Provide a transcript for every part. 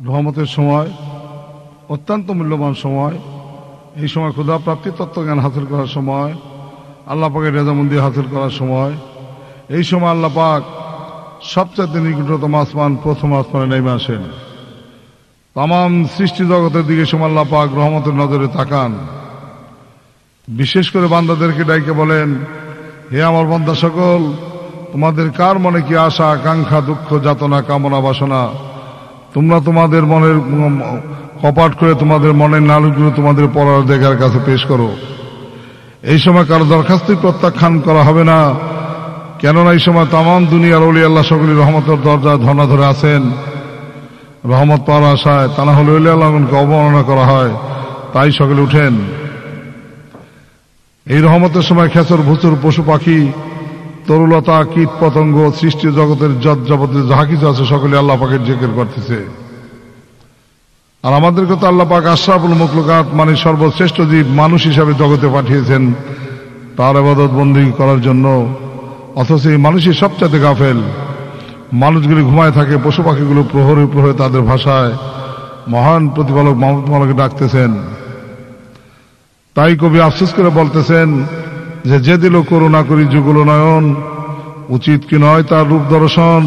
রহমতের সময়, অত্যন্ত মূল্যবান সময়। এই সময় ক্ষুধা প্রাপ্তি তত্ত্বজ্ঞান হাসিল করার সময়, আল্লাহ পাকের রেজামন্দি হাসিল করার সময়। এই সময় আল্লাহ পাক সবচেয়ে নিকটতম আসমান, প্রথম আসমানে নেমে আসেন। তামাম সৃষ্টি জগতের দিকে সময় আল্লাহ পাক রহমতের নজরে তাকান। বিশেষ করে বান্দাদেরকে ডাইকে বলেন, হে আমার বান্দা সকল, তোমাদের কার মনে কি আশা, আকাঙ্ক্ষা, দুঃখ, যাতনা, কামনা, বাসনা, তোমরা তোমাদের মনের কপাট করে তোমাদের মনের নালুগুলো তোমাদের পরওয়ারদিগারের কাছে পেশ করো। এই সময় কারো দরখাস্তই প্রত্যাখ্যান করা হবে না, কেননা এই সময় তামাম দুনিয়ার ওলি আল্লাহ সকলের রহমতের দরজা ধর্ণা ধরে আছেন রহমত পাওয়ার আশায়। তা না হলে ওলি আল্লাহকে অবমাননা করা হয়, তাই সকলে উঠেন। এই রহমতের সময় খেচর ভুচুর পশু পাখি, তরুলতা, কীট পতঙ্গ, সৃষ্টি জগতের যাবতীয় যাহা কিছু আছে সকলে আল্লাহ পাকের জিকির করতেছে। আর আমাদেরকে তো আল্লাহ পাক আশরাফুল মখলুকাত মানে সর্বশ্রেষ্ঠ জীব মানুষ হিসাবে জগতে পাঠিয়েছেন তার ইবাদত বন্দেগী করার জন্য। অথচ এই মানুষই সবচাইতে গাফেল। মানুষগুলি ঘুমায় থাকে, পশু পাখিগুলো প্রহরে প্রহরে তাদের ভাষায় মহান প্রতিপালক মাহমুদ মালাকে ডাকতেছেন। তাই কবি আফসোস করে বলতেছেন যে দিল করুণা করি যুগল নয়ন, উচিত কি নয় তার রূপ দর্শন।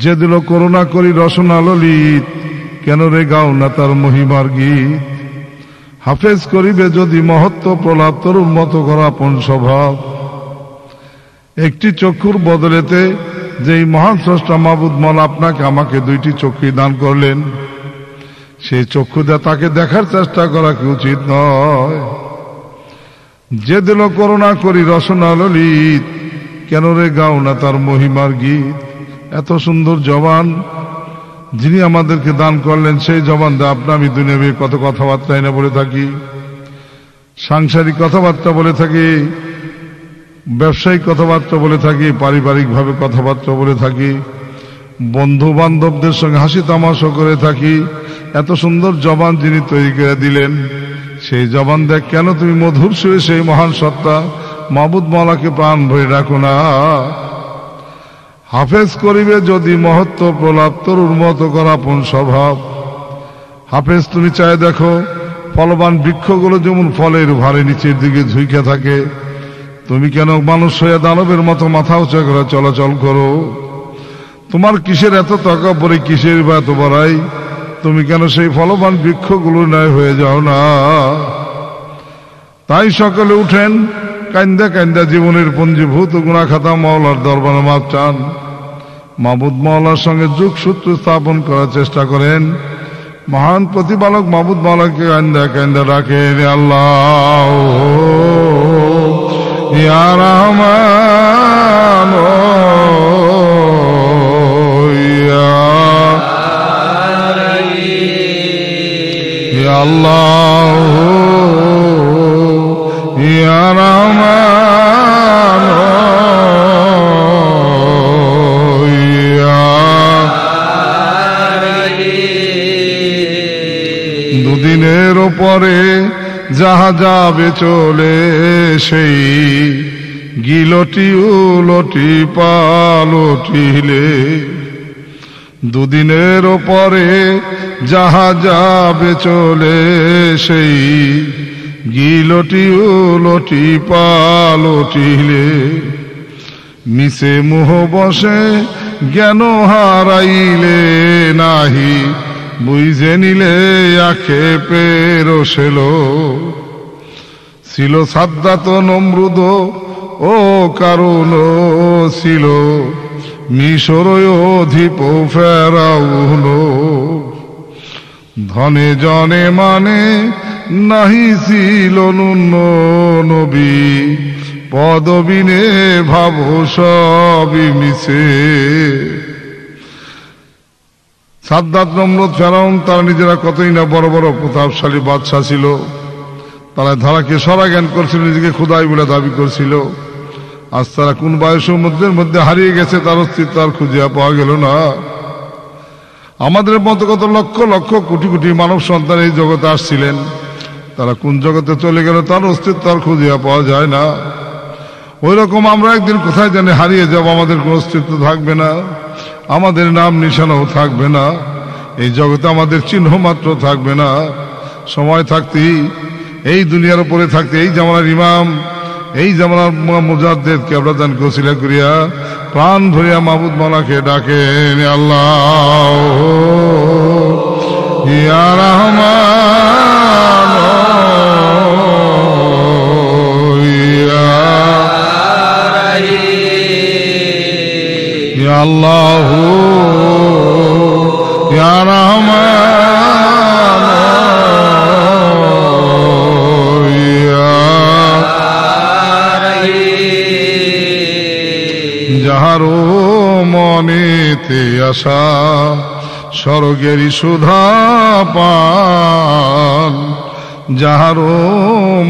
যে দিল করুণা করি রসনা ললিত, কেন রে গাও না তার মহিমার গীত। হাফেজ করিবে যদি মহত্ব প্রলাপ, তরুণ মতো করা আপন স্বভাব। একটি চক্ষুর বদলেতে যেই মহান স্রষ্টা মাবুদ মন আপনাকে আমাকে দুইটি চক্ষু দান করলেন, সেই চক্ষু দিয়ে তাকে দেখার চেষ্টা করা কি উচিত নয়। যে দিল করুণা করি রসনা ললিত, কেন রে গাও না তার মহিমার গীত। এত সুন্দর জবান যিনি আমাদেরকে দান করলেন, সেই জবান দিয়ে আপনি আমি দুনিয়াবি কত কথাবার্তা এনে বলে থাকি, সাংসারিক কথাবার্তা বলে থাকি, ব্যবসায়িক কথাবার্তা বলে থাকি, পারিবারিকভাবে কথাবার্তা বলে থাকি, বন্ধু বান্ধবদের সঙ্গে হাসি তামাশা করে থাকি। এত সুন্দর জবান যিনি তৈরি করে দিলেন, সেই জবান দেখ কেন তুমি মধুর সুরে সেই মহান সত্তা মাবুদ মাওলাকে প্রাণ ভরে রাখো না। হাফেজ করিবে যদি মহত্ব প্রলাপ, তরুর মতো করা আপন স্বভাব। হাফেজ তুমি চাই দেখো, ফলবান বৃক্ষগুলো যেমন ফলের ভারে নিচের দিকে ঝুঁকে থাকে, তুমি কেন মানুষ হয়ে দানবের মতো মাথা উঁচা করে চলাচল করো। তোমার কিসের এত তাকাব্বুরি, কিসের বা এত বড়াই, তুমি কেন সেই ফলবান বৃক্ষগুলো ন্যায় হয়ে যাও না। তাই সকালে উঠেন, কান্দা কান্দা জীবনের পঞ্জীভূত গুনাহ খাতা মাওলার দরবারে মাপ চান। মাবুদ মাওলার সঙ্গে যোগ সূত্র স্থাপন করার চেষ্টা করেন। মহান প্রতিপালক মাবুদ মাওলাকে কান্দা কান্দা ডাকেন, আল্লাহ ইয়া রহমান আল্লাহ ইয়া রহমান দুদিনের ওপরে যাহা যাবে চলে, সেই গিলটি উলটি পালটিলে। দুদিনের ওপরে যাহা যাবে চলে, সেই গিলটি উলটি পালটিলে। মিশে মোহ বসে জ্ঞান হারাইলে নাহি, বুঝে নিলে আখে পেরোসেল। ছিল সাদ্দাত নমরুদ ও কারণ ছিল মিশর অধিপ ফেরাউন। ধনে জনে মানে নাহি ছিল নুন্ন নবী, পদবিনে ভাব সবই মিশে। সাদ্দাত নমরুদ ফেরাউন তারা নিজেরা কতই না বড় বড় প্রতাপশালী বাদশাহ ছিল। তারা ধারাকে সরা জ্ঞান করছিল, নিজেকে খুদাই বলে দাবি করছিল। আজ তারা কোন বায়ুসমুদ্রের মধ্যে হারিয়ে গেছে, তার অস্তিত্ব আর খুঁজিয়া পাওয়া গেল না। আমাদের মতো কত লক্ষ লক্ষ কোটি কোটি মানব সন্তান এই জগতে আসছিলেন, তারা কোন জগতে চলে গেল তার অস্তিত্ব আর খুঁজিয়া পাওয়া যায় না। ওই রকম আমরা একদিন কোথায় জানি হারিয়ে যাব, আমাদের কোন অস্তিত্ব থাকবে না, আমাদের নাম নিশানাও থাকবে না। এই জগতে আমাদের চিহ্ন মাত্র থাকবে না। সময় থাকতেই এই দুনিয়ার উপরে থাকতে এই জামানার ইমাম, এই জামানার মুজাদ্দিদ কেবলাদান কসিলা করিয়া প্রাণ ভরিয়া মাহবুব মাওলাকে ডাকেন, আল্লাহ ইয়া রহমান ইয়া রহিম, ইয়া আল্লাহ ইয়া রহমান ইয়া রহিম। যাহারো মনেতে আশা স্বর্গেরই সুধা পান, যাহারো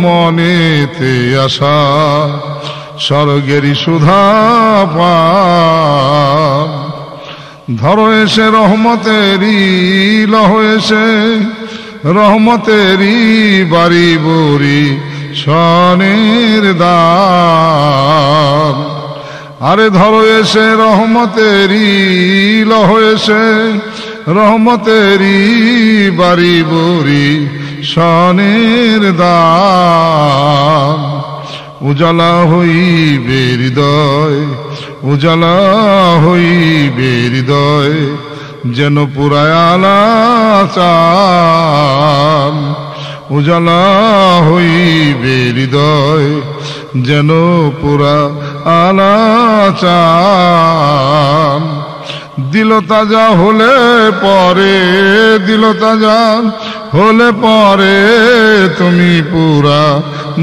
মনেতে আশা স্বর্গেরই সুধা পান। ধরো এসে রহমতেরই লহ এসে রহমতেরই বাড়ি বড়ি সনের দান। আরে ধরো এসে রহমতেরই লহ এসে রহমতেরই বাড়ি বড়ি সনের দান। উজালা হইবে হৃদয়, উজালা হইবে হৃদয়, যেন পুরায় আলা চান। উজালা হইবে হৃদয়, যেন পুরা আলা চান। দিল তাজা হলে পরে, দিল তাজা হলে পরে তুমি পুরা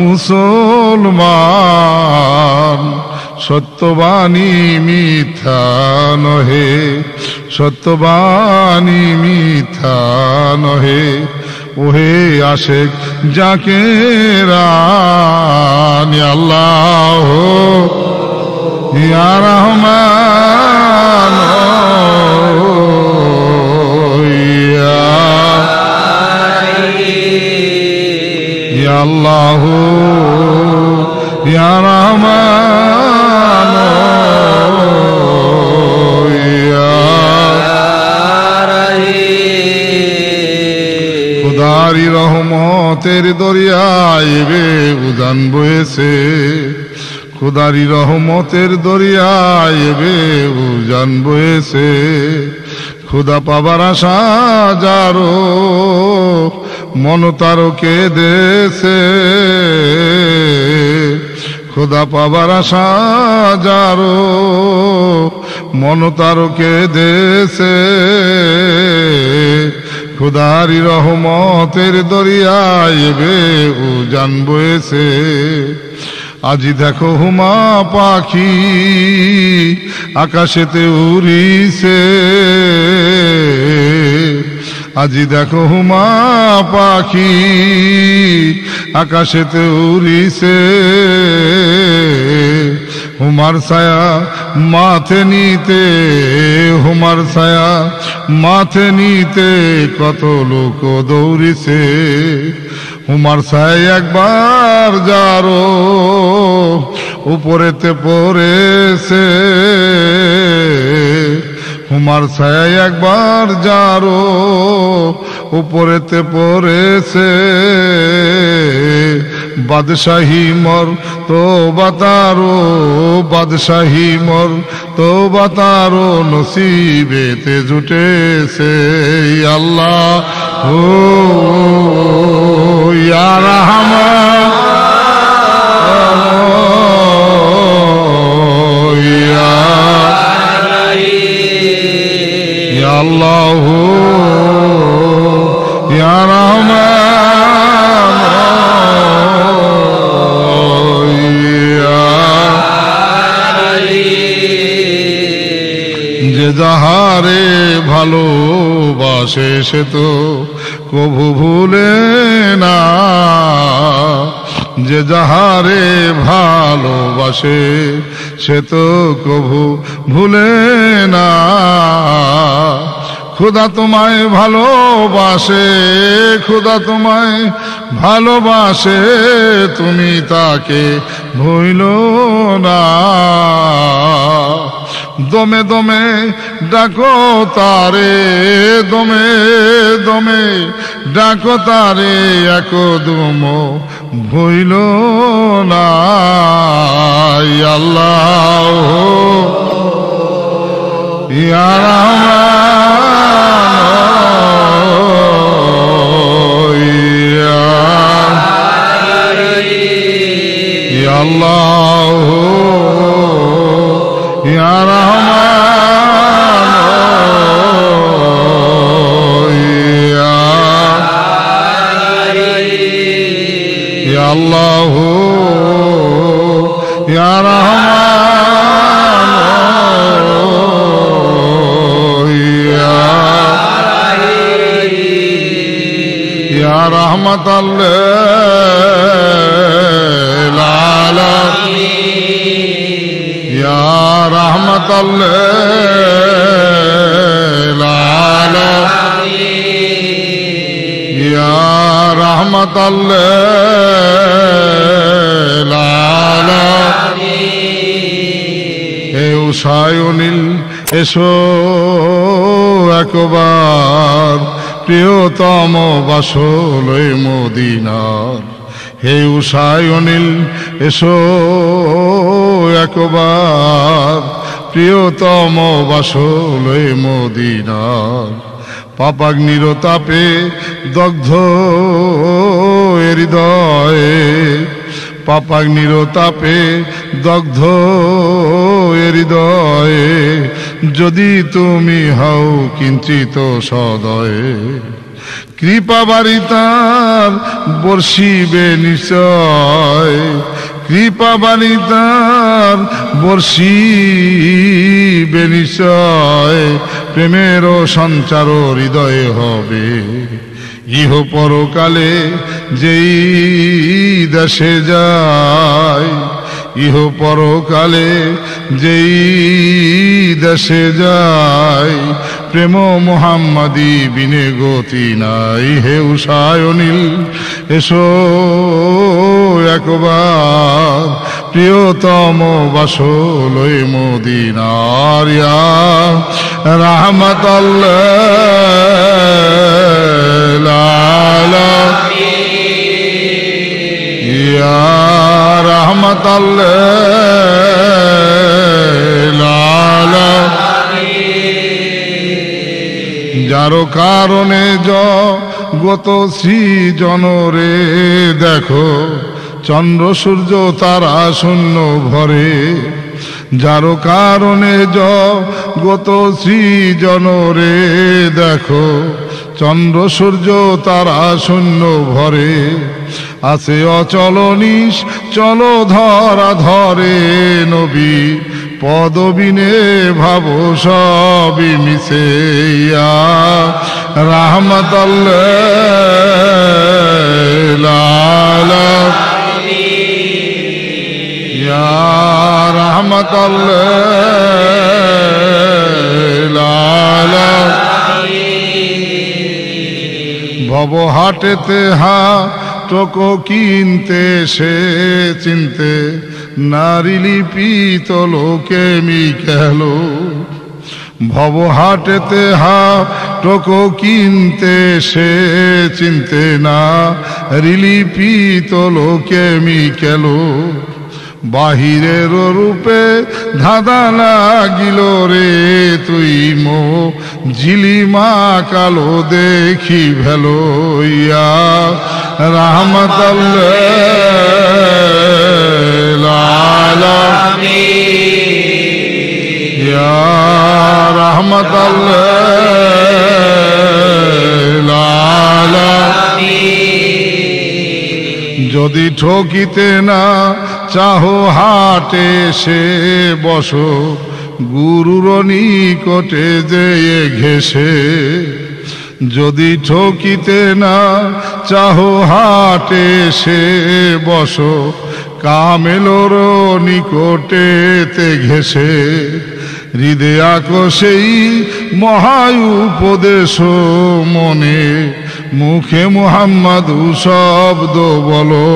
মুসলমান। সত্যবাণী মিথ্যা নহে, সত্যবাণী মিথ্যা নহে, ওহে আশেক জাকেরান, আল্লাহ ইয়া রহমান ইয়া আল্লাহ ইয়া রহমান ইয়া রহিম। খুদারি রহমতের দরিয়ায় বে উজান বয়েছে, খুদারি রহমতের দরিয়ায় বে উজান বয়েছে। খুদা পাবার আশা যারো মন তারো কেঁদেছে, খুদা পাবার আশা যারো মন তারো কেঁদেছে। খুদারি রহমতের দরিয়ায় বে উজান বয়েছে। আজি দেখো হুমা পাখি আকাশেতে উড়িছে, আজি দেখো হুমা পাখি আকাশেতে উড়িছে। হুমার ছায়া মাথে নিতে, হুমার ছায়া মাথে নিতে কত লোক দৌড়িছে। হুমার ছায়া একবার যারো উপরেতে পড়েছে, হুমার ছায়া একবার যারো উপরেতে পড়েছে। বাদশাহী মর তো বাতারো, বাদশাহী মর তো বাতারো নসিবেতে জুটেছে। আল্লাহ ও ইয়া রহমান ইয়া আল্লাহ ইয়া রহমান ইয়া। যে যাহারে ভালোবাসে সে তো কভু ভুলে না, যে যাহারে ভালোবাসে সে তো কভু ভুলে না। খুদা তোমায় ভালোবাসে, খুদা তোমায় ভালোবাসে, তুমি তাকে ভুলো না। দমে দমে ডাকো তারে, দমে দমে ডাকো তারে, একদম ভইল না। আল্লাহ ইয়া রহমান ইয়া আল্লাহ ইয়া রহমান ইয়া আল্লাহ ইয়া রহমান ইয়া রহমাতাল লিল আলামিন ইয়া রহমাতাল লিল আলামিন ইয়া রহমাতাল লিল আলামিন। হে উসায়নীল এসো একবার, প্রিয়তম বাসল মদিনার। হে উসায়নীল এসো একবার, প্রিয়তম বাসল মদিনার। পাপাগ্নির তাপে দগ্ধ হৃদয়ে, পাপাগ্নির তাপে দগ্ধ হৃদয়ে, যদি তুমি হও কিঞ্চিত সদয়ে। কৃপা বারিতার বর্ষিবে নিশ্চয়, কৃপা বারিতার বর্ষিবে নিশ্চয়। প্রেমের সঞ্চার হৃদয়ে হবে, ইহ পরকালে যেই দেশে যায়, ইহ পরকালে যেই দেশে যায়। প্রেম মুহাম্মাদি বিনে গতি নাই। হে উসায়নীল এসো একবার, প্রিয়তম বাসল মদিনার। ইয়া রহমাতাল লিল আলামিন ইয়া রহমাতাল লিল আলামিন। যার কারণে জগত সৃজনরে দেখো, চন্দ্র সূর্য তারা শূন্য ভরে। যার কারণে জগত সৃজনরে দেখো, চন্দ্র সূর্য তারা শূন্য ভরে। আছে অচল নিশ্চল ধরা ধরে নবী, পদবিনে ভাব সবই মিশে। ইয়া রহমাতাল লিল আলামিন ইয়া রহমাতাল লিল আলামিন। ভব হাটেতে টকো কিনতে সে চিনতে, নারী লিপিত লোকে মিকেলো। ভব হাটেতে টকো কিনতে সে চিনতে, না রিলিপিত লোকে মিকেলো। বাহিরের রূপে ধাঁধা লাগিল রে তুই মো, ঝিলিমা কালো দেখি ভেলো। ইয়া রহমাতাল লিল আলামিন ইয়া রহমাতাল লিল আলামিন। যদি ঠকিতে না চাহো হাটে সে বসো, গুরুর নিকটে যেয়ে ঘেসে। যদি ঠকিতে না চাহো হাটে সে বসো, কামেলোর নিকটেতে ঘেসে। হৃদয় আঁকো সেই মহায় উপদেশ মনে, মুখে মুহাম্মাদু শব্দ বলো।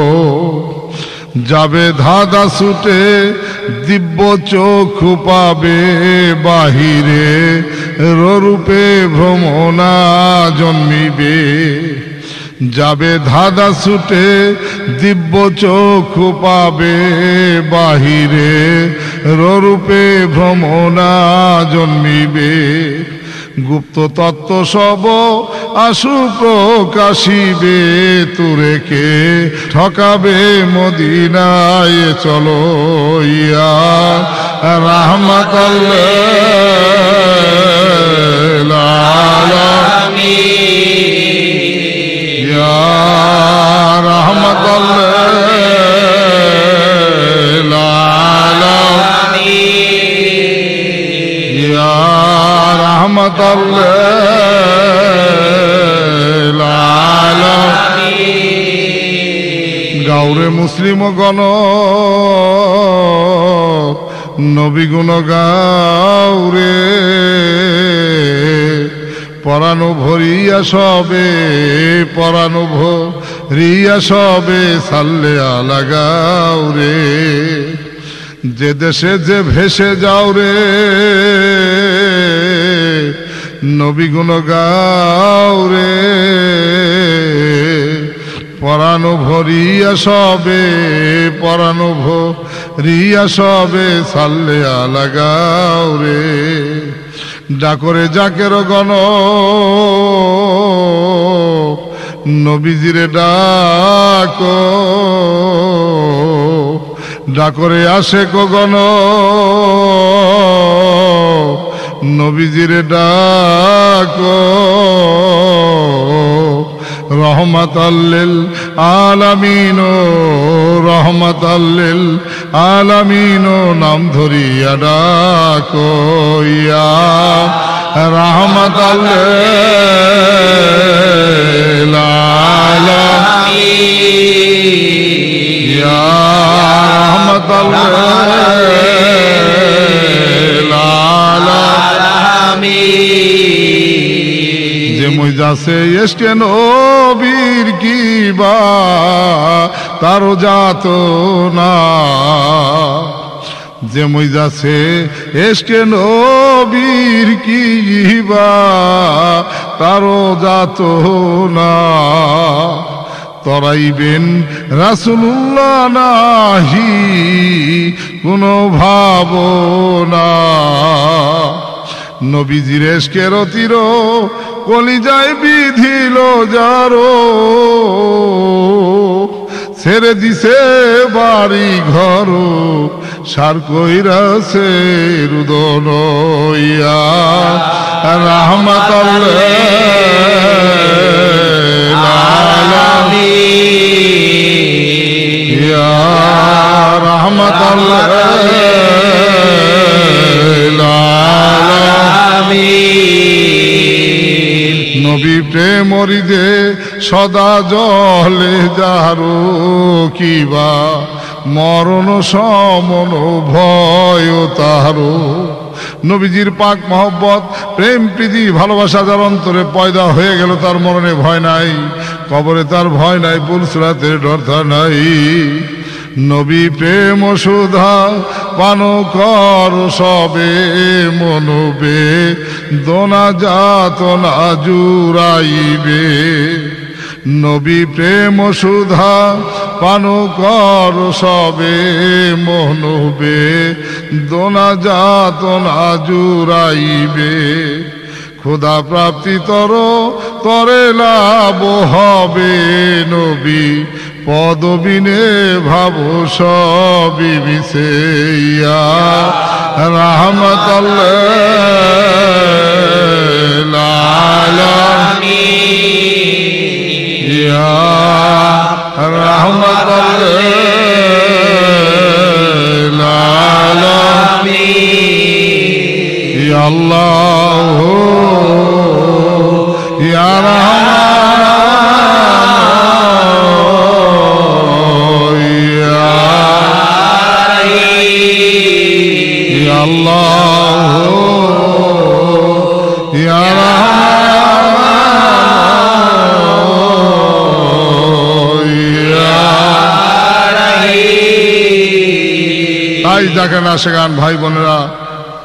যাবে ধাঁধা ছুটে দিব্য চক্ষু পাবে বাহিরে রূপে ভ্রমণা জন্মিবে যাবে ধাঁধা ছুটে দিব্য চক্ষু পাবে বাহিরে রূপে ভ্রমণা জন্মিবে গুপ্ত তত্ত্ব সব আশু প্রকাশিবে তুরেকে ঠকাবে মদিনায় চলো ইয়া রাহমাতাল্লিল আলামিন ইয়া রাহমাতাল্লিল আলামিন ইয়া রাহমাতাল্লিল আলামিন গাওরে মুসলিম গণ নবী গুণ গাওরে পরানো ভরিয়া সবে পরানো ভরিয়া সবে সাল্লে আলা গাওরে যে দেশে যে ভেসে যাও রে নবী গুণ গাও রে পরানো ভরিয়া সবে পরানো ভরিয়া সবে সাল্লে আলা গাও রে ডাকরে জাকের গণ নবীজিরে ডাকো ডাকরে আসে গগন নবীজিরে ডাকো রহমাতাল্লিল আলামিন রহমাতাল্লিল আলামিন নাম ধরিয়া ডাকো ইয়া রাহমাতাল্লিল আলামিন ইয়া রাহমাতাল্লিল আলামিন যে মইজাছে এসকে নবীর কিবা তারও যাত না যে মইজাছে এসকে নবীর কিবা তারও যাত না তরাইবেন রাসূলুল্লাহ নাহি কোনো ভাবনা নবীজির এশকের তীর কলিজায় বিধিল যারো ছেড়ে দিছে বাড়ি ঘর সার কইরাছে রুদন ইয়া রাহমাতাল্লিল আলামিন ইয়া রাহমাতাল্লিল আলামিন নবী প্রেম হৃদে সদা জলে যারো কিবা মরণ সমন ভয় তাহারো নবীজির পাক মহব্বত প্রেম প্রীতি ভালোবাসা যার অন্তরে পয়দা হয়ে গেল তার মরণে ভয় নাই কবরে তার ভয় নাই পুলসরাতের ডর নাই নবী প্রেম সুধা পান কর সবে মনবে দোনা যাতনা জুড়াইবে নবী প্রেম সুধা পান কর সবে মনবে দোনা যাতনা জুড়াইবে খোদা প্রাপ্তি তরে লাভ হবে নবী পদবিনে ভাব সবই মিশে ইয়া রাহমাতাল্লিল আলামিন ইয়া রাহমাতাল্লিল আলামিন ইয়া আল্লাহ ইয়া রহমান ইয়া আল্লাহ ইয়া জায়গায় আসে গান ভাই বোনেরা,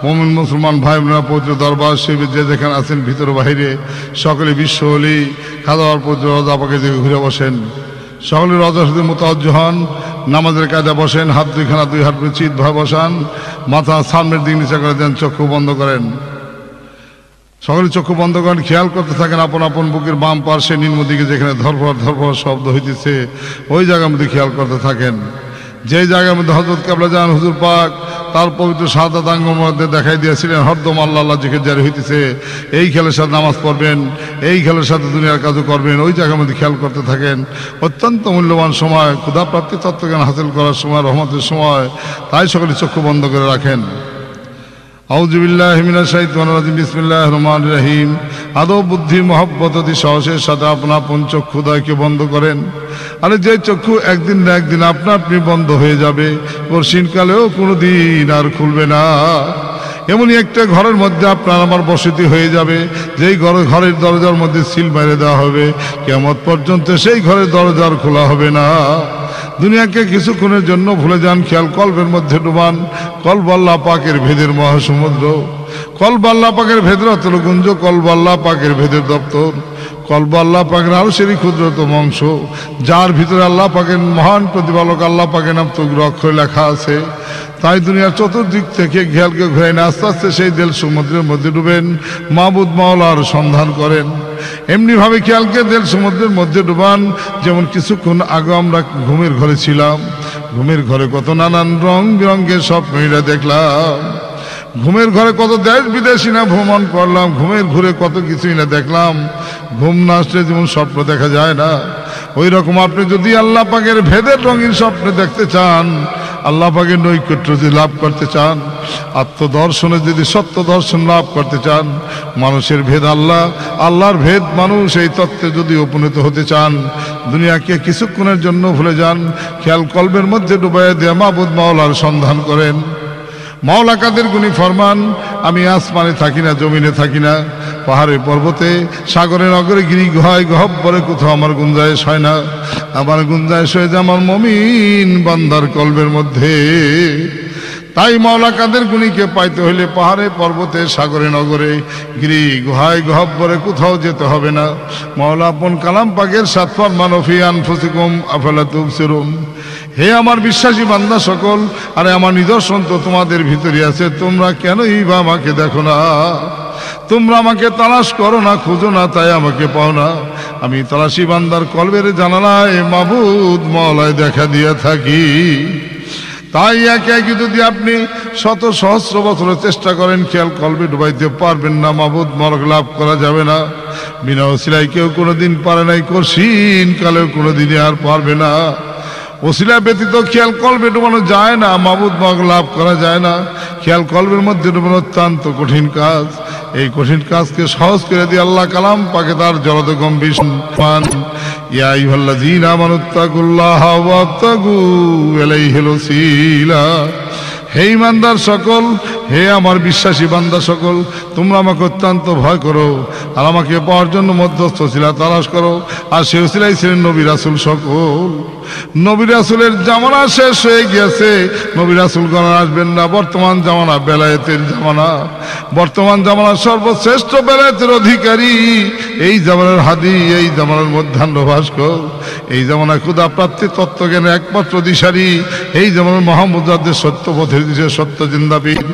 মুমিন মুসলমান ভাই বোনেরা, পবিত্র দরবার শরীফে যে যেখানে আছেন ভিতর বাহিরে সকলে বিশ্ব হলি খাদার পবিত্র রোজা পাকে যে ঘুরে বসেন, সকলে রোজার সাথে মুতাওয়াজ্জু হন, নামাজের কায়দা বসেন, হাত দুইখানা দুই হাত চিত ভাবে বসান, মাথা সামনের দিক নিচে করে দেন, চক্ষু বন্ধ করেন। সকলে চক্ষু বন্ধ করেন, খেয়াল করতে থাকেন আপন আপন বুকের বাম পার্শ্বে নিম্ন দিকে যেখানে ধরফর ধরফর শব্দ হইতেছে ওই জায়গার মধ্যে খেয়াল করতে থাকেন। যে জায়গার মধ্যে হযরত কিবলা জান হুজুর পাক তার পবিত্র শাহাদাত আঙ্গের মধ্যে দেখাই দিয়েছিলেন হরদম আল্লাহ আল্লাহ জিকির জারি হইতেছে, এই খেলের সাথে নামাজ পড়বেন, এই খেলের সাথে দুনিয়ার কাজও করবেন, ওই জায়গার মধ্যে খেয়াল করতে থাকেন। অত্যন্ত মূল্যবান সময়, ক্ষুধা প্রাপ্তি তত্ত্বজ্ঞান হাসিল করার সময়, রহমতের সময়, তাই সকলে চক্ষু বন্ধ করে রাখেন। আউযু বিল্লাহি মিনাশ শাইতানির রাজিম, বিসমিল্লাহির রহমানির রহিম। আদব বুদ্ধি মহব্বত অতি সাহসের সাথে আপনা আপন চক্ষুদয়কে বন্ধ করেন। আরে যে চক্ষু একদিন না একদিন আপনা আপনি বন্ধ হয়ে যাবে, কঠিনকালেও কোনোদিন আর খুলবে না। এমনই একটা ঘরের মধ্যে আপনার আমার বসতি হয়ে যাবে, যেই ঘরের দরজার মধ্যে সিল মেরে দেওয়া হবে, কিয়ামত পর্যন্ত সেই ঘরের দরজা আর খোলা হবে না। দুনিয়াকে কিছুক্ষণের জন্য ভুলে যান, খেয়াল কলবের মধ্যে ডুবান। কলব আল্লাহ পাকের ভেদের মহাসমুদ্র, কলব আল্লাহ পাকের ভেদের অতলগুঞ্জ, কলব আল্লাহ পাকের ভেদের দপ্তর, কলব আল্লাহ পাকের আরো সেরি ক্ষুদ্রতম অংশ, যার ভিতরে আল্লাহ পাকের মহান প্রতিপালক আল্লাহ পাকের নাম তগ্র অক্ষরে লেখা আছে। তাই দুনিয়ার চতুর্দিক থেকে খেয়ালকে ঘুরে না আস্তে আস্তে সেই দেল সমুদ্রের মধ্যে ডুবেন, মাবুদ মাওলার সন্ধান করেন। এমনি ভাবে খেয়ালকে দেল সমুদ্রের মধ্যে ডুবান, যেমন কিছুক্ষণ আগে আমরা ঘুমের ঘরে ছিলাম, ঘুমের ঘরে কত নানান রং বেরঙ্গের স্বপ্নইরা দেখলাম, ঘুমের ঘরে কত দেশ বিদেশি না ভ্রমণ করলাম, ঘুমের ঘুরে কত কিছুই না দেখলাম। ঘুম না আসলে যেমন স্বপ্ন দেখা যায় না, ওই রকম আপনি যদি আল্লাহ পাকের ভেদের রঙিন স্বপ্ন দেখতে চান, আল্লাহ পাকের নৈকট্য যদি লাভ করতে চান, আত্মদর্শনে যদি সত্য দর্শন লাভ করতে চান, মানুষের ভেদ আল্লাহ, আল্লাহর ভেদ মানুষ, এই তত্ত্বে যদি উপনীত হতে চান, দুনিয়াকে কিছুক্ষণের জন্য ভুলে যান, খেয়াল কলবের মধ্যে ডুবাইয়া দিয়ে মাবুদ মাওলার সন্ধান করেন। মাওলা কাদের গুণী ফরমান, আমি আসমানে থাকি না, জমিনে থাকি না, পাহাড়ে পর্বতে সাগরে নগরে গিরি গুহায় গহব্বরে কোথাও আমার গুঞ্জাইশ হয় না। আমার গুঞ্জাইশ হয়ে যায় আমার মমিন বান্দার কলবের মধ্যে। তাই মাওলা কাদের গুণীকে পাইতে হইলে পাহাড়ে পর্বতে সাগরে নগরে গিরি গুহায় গহব্বরে কোথাও যেতে হবে না। মাওলা আপন কালাম পাকের সাত ফরমান, ফি আনফুসিকুম আফালা তুবসিরুন। হে আমার বিশ্বাসী বান্দা সকল, আরে আমার নিদর্শন তো তোমাদের ভিতরে আছে, তোমরা কেনই বা আমাকে দেখো না? তোমরা আমাকে তালাশ করো না, খুঁজো না, তাই আমাকে পাও না। আমি তালাশি বান্দার কলবের জানালায় মাবুদ মাওলায় দেখা দিয়ে থাকি। তাই একে একে যদি আপনি শত সহস্র বছরের চেষ্টা করেন, খেয়াল কলবে ডুবাইতে পারবেন না, মাবুদ মারক লাভ করা যাবে না। বিনা ওসিলায় কেউ কোনোদিন পারে নাই, কঠিন কালেও কোনোদিনই আর পারবে না। ওসিলা ব্যতীত খেয়াল কলবে ডুবানো যায় না, মাবুদ মারক লাভ করা যায় না। খেয়াল কলবের মধ্যে ডুবানো অত্যন্ত কঠিন কাজ। এই কঠিন কাজকে সহজ করে দিয়ে আল্লাহ কালাম পাকে তার জলদ গম্ভীর সম্মান, ইয়া আইয়ুহাল্লাযীনা আমানুত্তাকুল্লাহা ওয়াবতাগু ইলাইহিল ওসিলা। হে ইমানদার সকল, হে আমার বিশ্বাসী বান্দা সকল, তোমরা আমাকে অত্যন্ত ভয় করো আর আমাকে পাওয়ার জন্য মধ্যস্থ ওসিলা তালাশ করো। আর সে ওসিলাই ছিলেন নবী রাসূল সকল। নবী রাসূলের জামানা শেষ হয়ে গিয়েছে, নবী রাসূলগণ আসবেন না। বর্তমান জামানা বেলায়েতের জামানা, বর্তমান জামানার সর্বশ্রেষ্ঠ বেলায়েতের অধিকারী এই জামানার হাদী, এই জামানার মধ্যাহ্ন ভাস্কর, এই জামানায় ক্ষুধা প্রাপ্তি তত্ত্বজ্ঞানের একমাত্র দিশারি, এই জামানার মহামুজাদ্দের সত্য পথের দিশে সত্য জিন্দাপীর,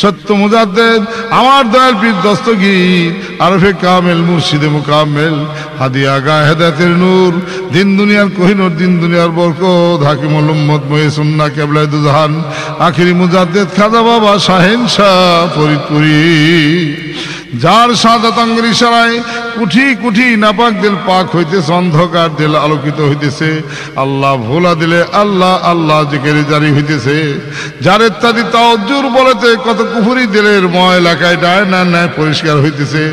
সত্য মুজাদ্দেদ আমার দয়াল পীর দস্তগীর, আরফে কামেল মুর্শিদে মুকাম্মেল, হাদি আগা হেদায়েতের নূর, দিন দুনিয়ার কোহিনূর, দিন দুনিয়ার বরকত, হাকিমুল উম্মত মহিসুন্নাহ কেবলায়ে দুজাহান, আখিরি মুজাদ্দেদ খাজা বাবা শাহেন শাহ ফরিদপুরি, যার শাহাদাত আঙ্গের ইশারায় কুঠি কুঠি নাপাক দিল পাক হইতেছে, অন্ধকার দিল আলোকিত হইতেছে, আল্লাহ ভোলা দিলে আল্লাহ আল্লাহ জিকির জারি হইতেছে, যার ইত্যাদি তাওজ্জুর বলেতে কত কুফরি দিলের ময়লাকায় ডায় না ন্যায় পরিষ্কার হইতেছে,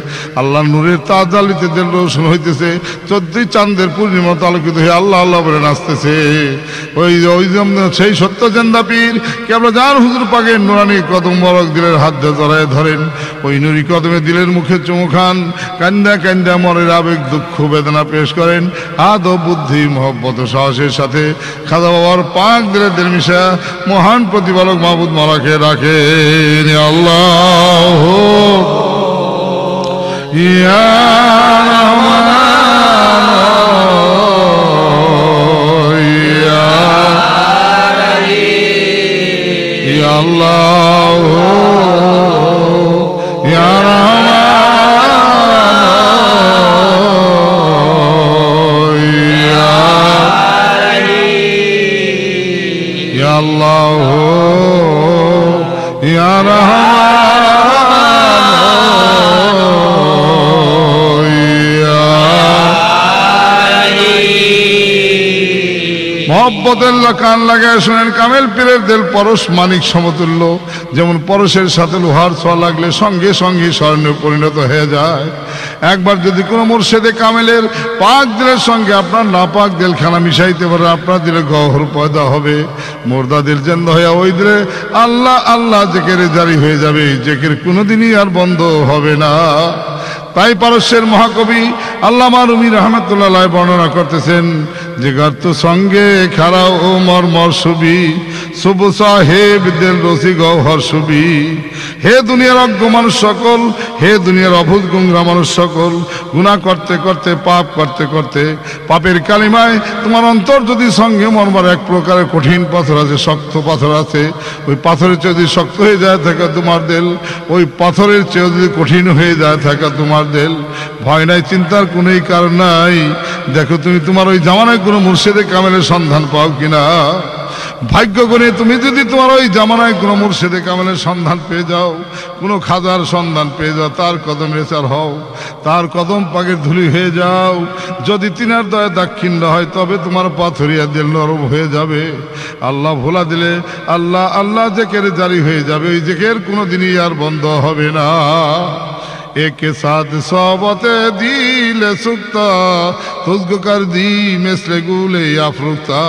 আল্লাহ নূরের তাজালিতে দিল রোশন হইতেছে, 14 চাঁদের পূর্ণিমা আলোকিত হয়ে আল্লাহ আল্লাহ বলে নাচতেছে। ওই সেই সত্য জিন্দা পীর কেবল যার হুজুর পাকের নুরানি কদম বরক দিলের হাত জড়ায় ধরেন, ওই নুরি কদমে দিলের মুখে চুমু খান, কান্দা কান্দা মনের আবেগ দুঃখ বেদনা পেশ করেন আদব বুদ্ধি মহব্বত সাহসের সাথে খাজা বাবার পাক দিলের মিশা মহান প্রতিপালক মাহবুদ মাওলাকে রাখেন। আল্লাহ ইয়া আল্লাহ ইয়া রহমান ইয়া আল্লাহ ইয়া রহমান ইয়া মহব্বতের কান লাগায় শোনেন কামেল পীরের দিল পরশ মানিক সমতুল্য, যেমন পরশের সাথে লোহার ছোঁয়া লাগলে সঙ্গে সঙ্গে স্বর্ণে পরিণত হয়ে যায়। একবার যদি কোনো মুর্শিদে কামেলের পাক দিলের সঙ্গে আপনার নাপাক দিলখানা মিশাইতে পারে, আপনার দিলে গহর পয়দা হবে, মুর্দা দিল জেন্দা হইয়া ওই দিলে আল্লাহ আল্লাহ জেকেরে জারি হয়ে যাবে, জেকের কোনোদিনই আর বন্ধ হবে না। তাই পারস্যের মহাকবি আল্লামা রুমি রহমতুল্লাহ বর্ণনা করতেছেন যে গার্ত সঙ্গে খাড়াও ও মর্মর ছবি শুভ সাহেব দিল রসি গহর ছবি। হে দুনিয়ার অজ্ঞ মানুষ সকল, হে দুনিয়ার অভূত গুঙ্গা মানুষ সকল, গুনাহ করতে করতে পাপ করতে করতে পাপের কালিমায় তোমার অন্তর যদি সঙ্গে মর্মার এক প্রকারের কঠিন পাথর আছে, শক্ত পাথর আছে, ওই পাথরের চেয়ে যদি শক্ত হয়ে যায় থাকা তোমার দিল, ওই পাথরের চেয়ে যদি কঠিন হয়ে যায় থাকা তোমার দিল, ভয় নাই, চিন্তার কোনোই কারণ নাই। দেখো তুমি তোমার ওই জামানায় কোনো মুর্শিদে কামেলের সন্ধান পাও কিনা। ভাগ্য করে তুমি যদি তোমার ওই জামানায় কোনো মুর্শিদে কামেলের সন্ধান পেয়ে যাও, কোনো খাজার সন্ধান পেয়ে যাও, তার কদম রেচার হও, তার কদম পাকের ধুলি হয়ে যাও, যদি তিনার দয়া দাক্ষিণ্য হয় তবে তোমার পাথরিয়া দিল নরম হয়ে যাবে। আল্লাহ ভোলা দিলে আল্লাহ আল্লাহ জেকের জারি হয়ে যাবে, ওই জেকের কোনো দিনই আর বন্ধ হবে না। एक साथ सोबते दिले सुक्ता तुझको कर दी मिसले गुले আফরুক্তা।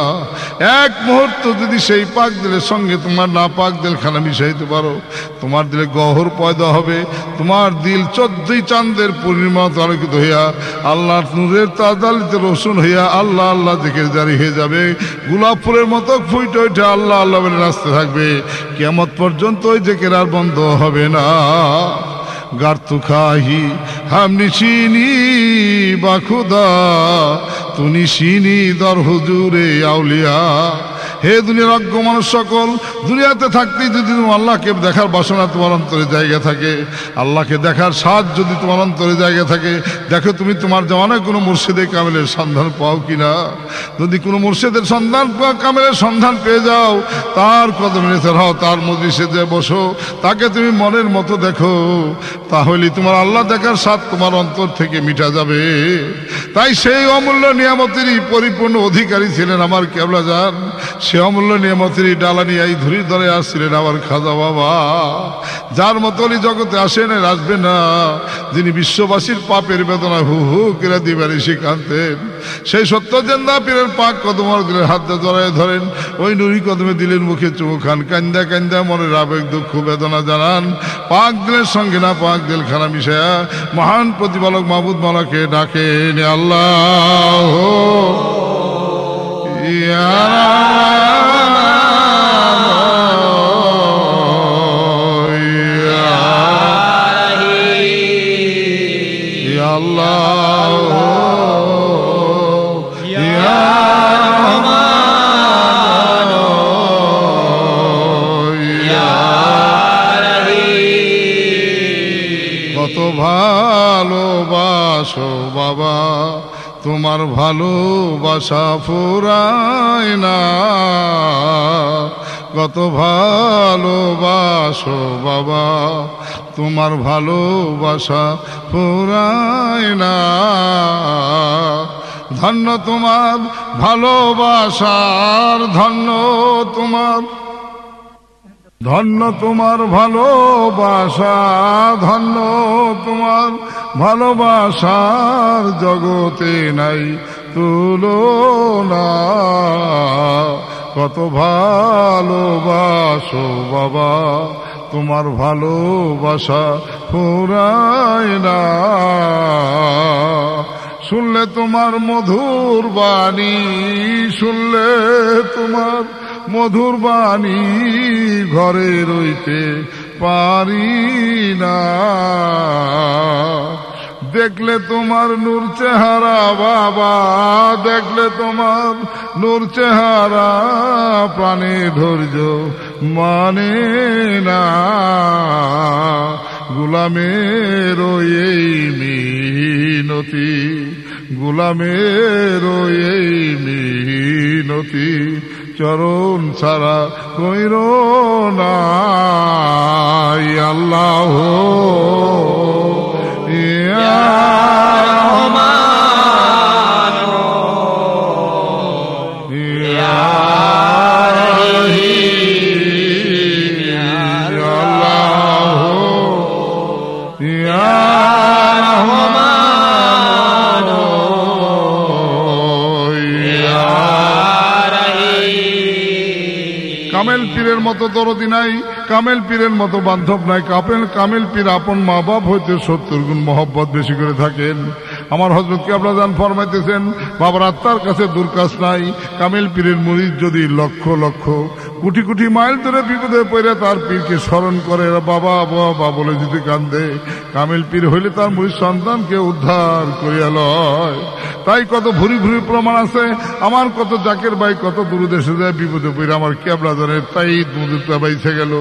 এক মুহূর্ত যদি সেই পাক দিলের সঙ্গে তোমার না পাক দিলখানা মিশাইতে পারো, তোমার দিলে গহর পয়দা হবে, তোমার দিল 14 চাঁদের পূর্ণিমা আলোকিত হইয়া আল্লাহর নূরের তাজালিতে রসুন হইয়া আল্লাহ আল্লাহ জিকির জারি হয়ে যাবে, গোলাপ ফুলের মতো ফুটে ওঠে আল্লাহ আল্লাহ বলে নাচতে থাকবে, কিয়ামত পর্যন্ত ওই জিকির আর বন্ধ হবে না। গার্তু খাহি হাম নিশিনি বাখুদা তু নিশিনি দর হুজুরে আউলিয়া। হে দুনিয়ার অজ্ঞ মানুষ সকল, দুনিয়াতে থাকতেই যদি তোমার আল্লাহকে দেখার বাসনা তোমার অন্তরে জায়গা থাকে, আল্লাহকে দেখার স্বাদ যদি তোমার অন্তরে জায়গা থাকে, দেখো তুমি তোমার জামানায় কোনো মুর্শিদে কামেলের সন্ধান পাও কিনা। যদি কোনো মুর্শিদের সন্ধান কামেলের সন্ধান পেয়ে যাও, তার কদমে নেসার হও, তার মজলিসে যে বসো, তাকে তুমি মনের মতো দেখো, তাহলে তোমার আল্লাহ দেখার স্বাদ তোমার অন্তর থেকে মিটা যাবে। তাই সেই অমূল্য নিয়ামতেরই পরিপূর্ণ অধিকারী ছিলেন আমার কেবলা জান, সে অমূল্য নিয়ামতেরই ডালা নিয়ে এই ধুরি ধরে আসছিলেন আমার খাজা বাবা, যার মতনই জগতে আসেন আর আসবে না, যিনি বিশ্ববাসীর পাপের বেদনা হু হু করে দিবেন শিখানতেন। সেই সত্য জেন্দা পীরের পাক কদম দিলেন হাতে জড়ায় ধরেন, ওই নুরি কদমে দিলেন মুখে চুমু খান, কান্দা কান্দা মনের আবেগ দুঃখ বেদনা জানান, পাক দিলের সঙ্গে না পাক দিল খানা মিশায়া মহান প্রতিপালক মাহবুদ মাওলাকে ডাকেন। আল্লাহ ইয়া ভালোবাসো বাবা তোমার ভালোবাসা ফুরায় না, কত ভালোবাসো বাবা তোমার ভালোবাসা ফুরায় না। ধন্য তোমার ভালোবাসার, ধন্য তোমার, ধন্য তোমার ভালোবাসা, ধন্য তোমার ভালোবাসার জগতে নাই তুলনা, কত ভালোবাসো বাবা তোমার ভালোবাসা ফুরায় না। শুনলে তোমার মধুর বাণী, শুনলে তোমার মধুর বাণী ঘরে রইতে পারি না। দেখলে তোমার নূর চেহারা বাবা, দেখলে তোমার নূর চেহারা প্রাণে ধৈর্য মানে না। গোলামের এই মিনতি, গোলামের এই মিনতি চরণ ছাড়া কইর না। আল্লাহ ইয়া রহমান ইয়া রহিম আল্লাহ ইয়া রহমান ইয়া রহিম। কামেল পীরের মতো দরদি নাই, কামেল পীরের মতো বান্ধব নাই। কামেল পীর আপন মা বাপ হইতে 70 গুণ মহব্বত বেশি করে থাকেন। আমার হযরত কেবলা জান ফরমাইতেছেন, বাবার আত্মার কাছে দুর্কাশ নাই। কামেল পীরের মুরিদ যদি লক্ষ লক্ষ কোটি কোটি মাইল ধরে বিপদে পড়ে তার পীরকে স্মরণ করে, বাবা বাবা বলে যদি কান্দে, কামেল পীর হইলে তার মুরিদ সন্তানকে উদ্ধার করিয়া লয়। তাই কত ভুরি ভুরি প্রমাণ আছে। আমার কত জাকের ভাই কত দূরদেশে যায় বিপদে পড়ে আমার কেবলা জানের তাই মুদিরটা বাইছে গেল।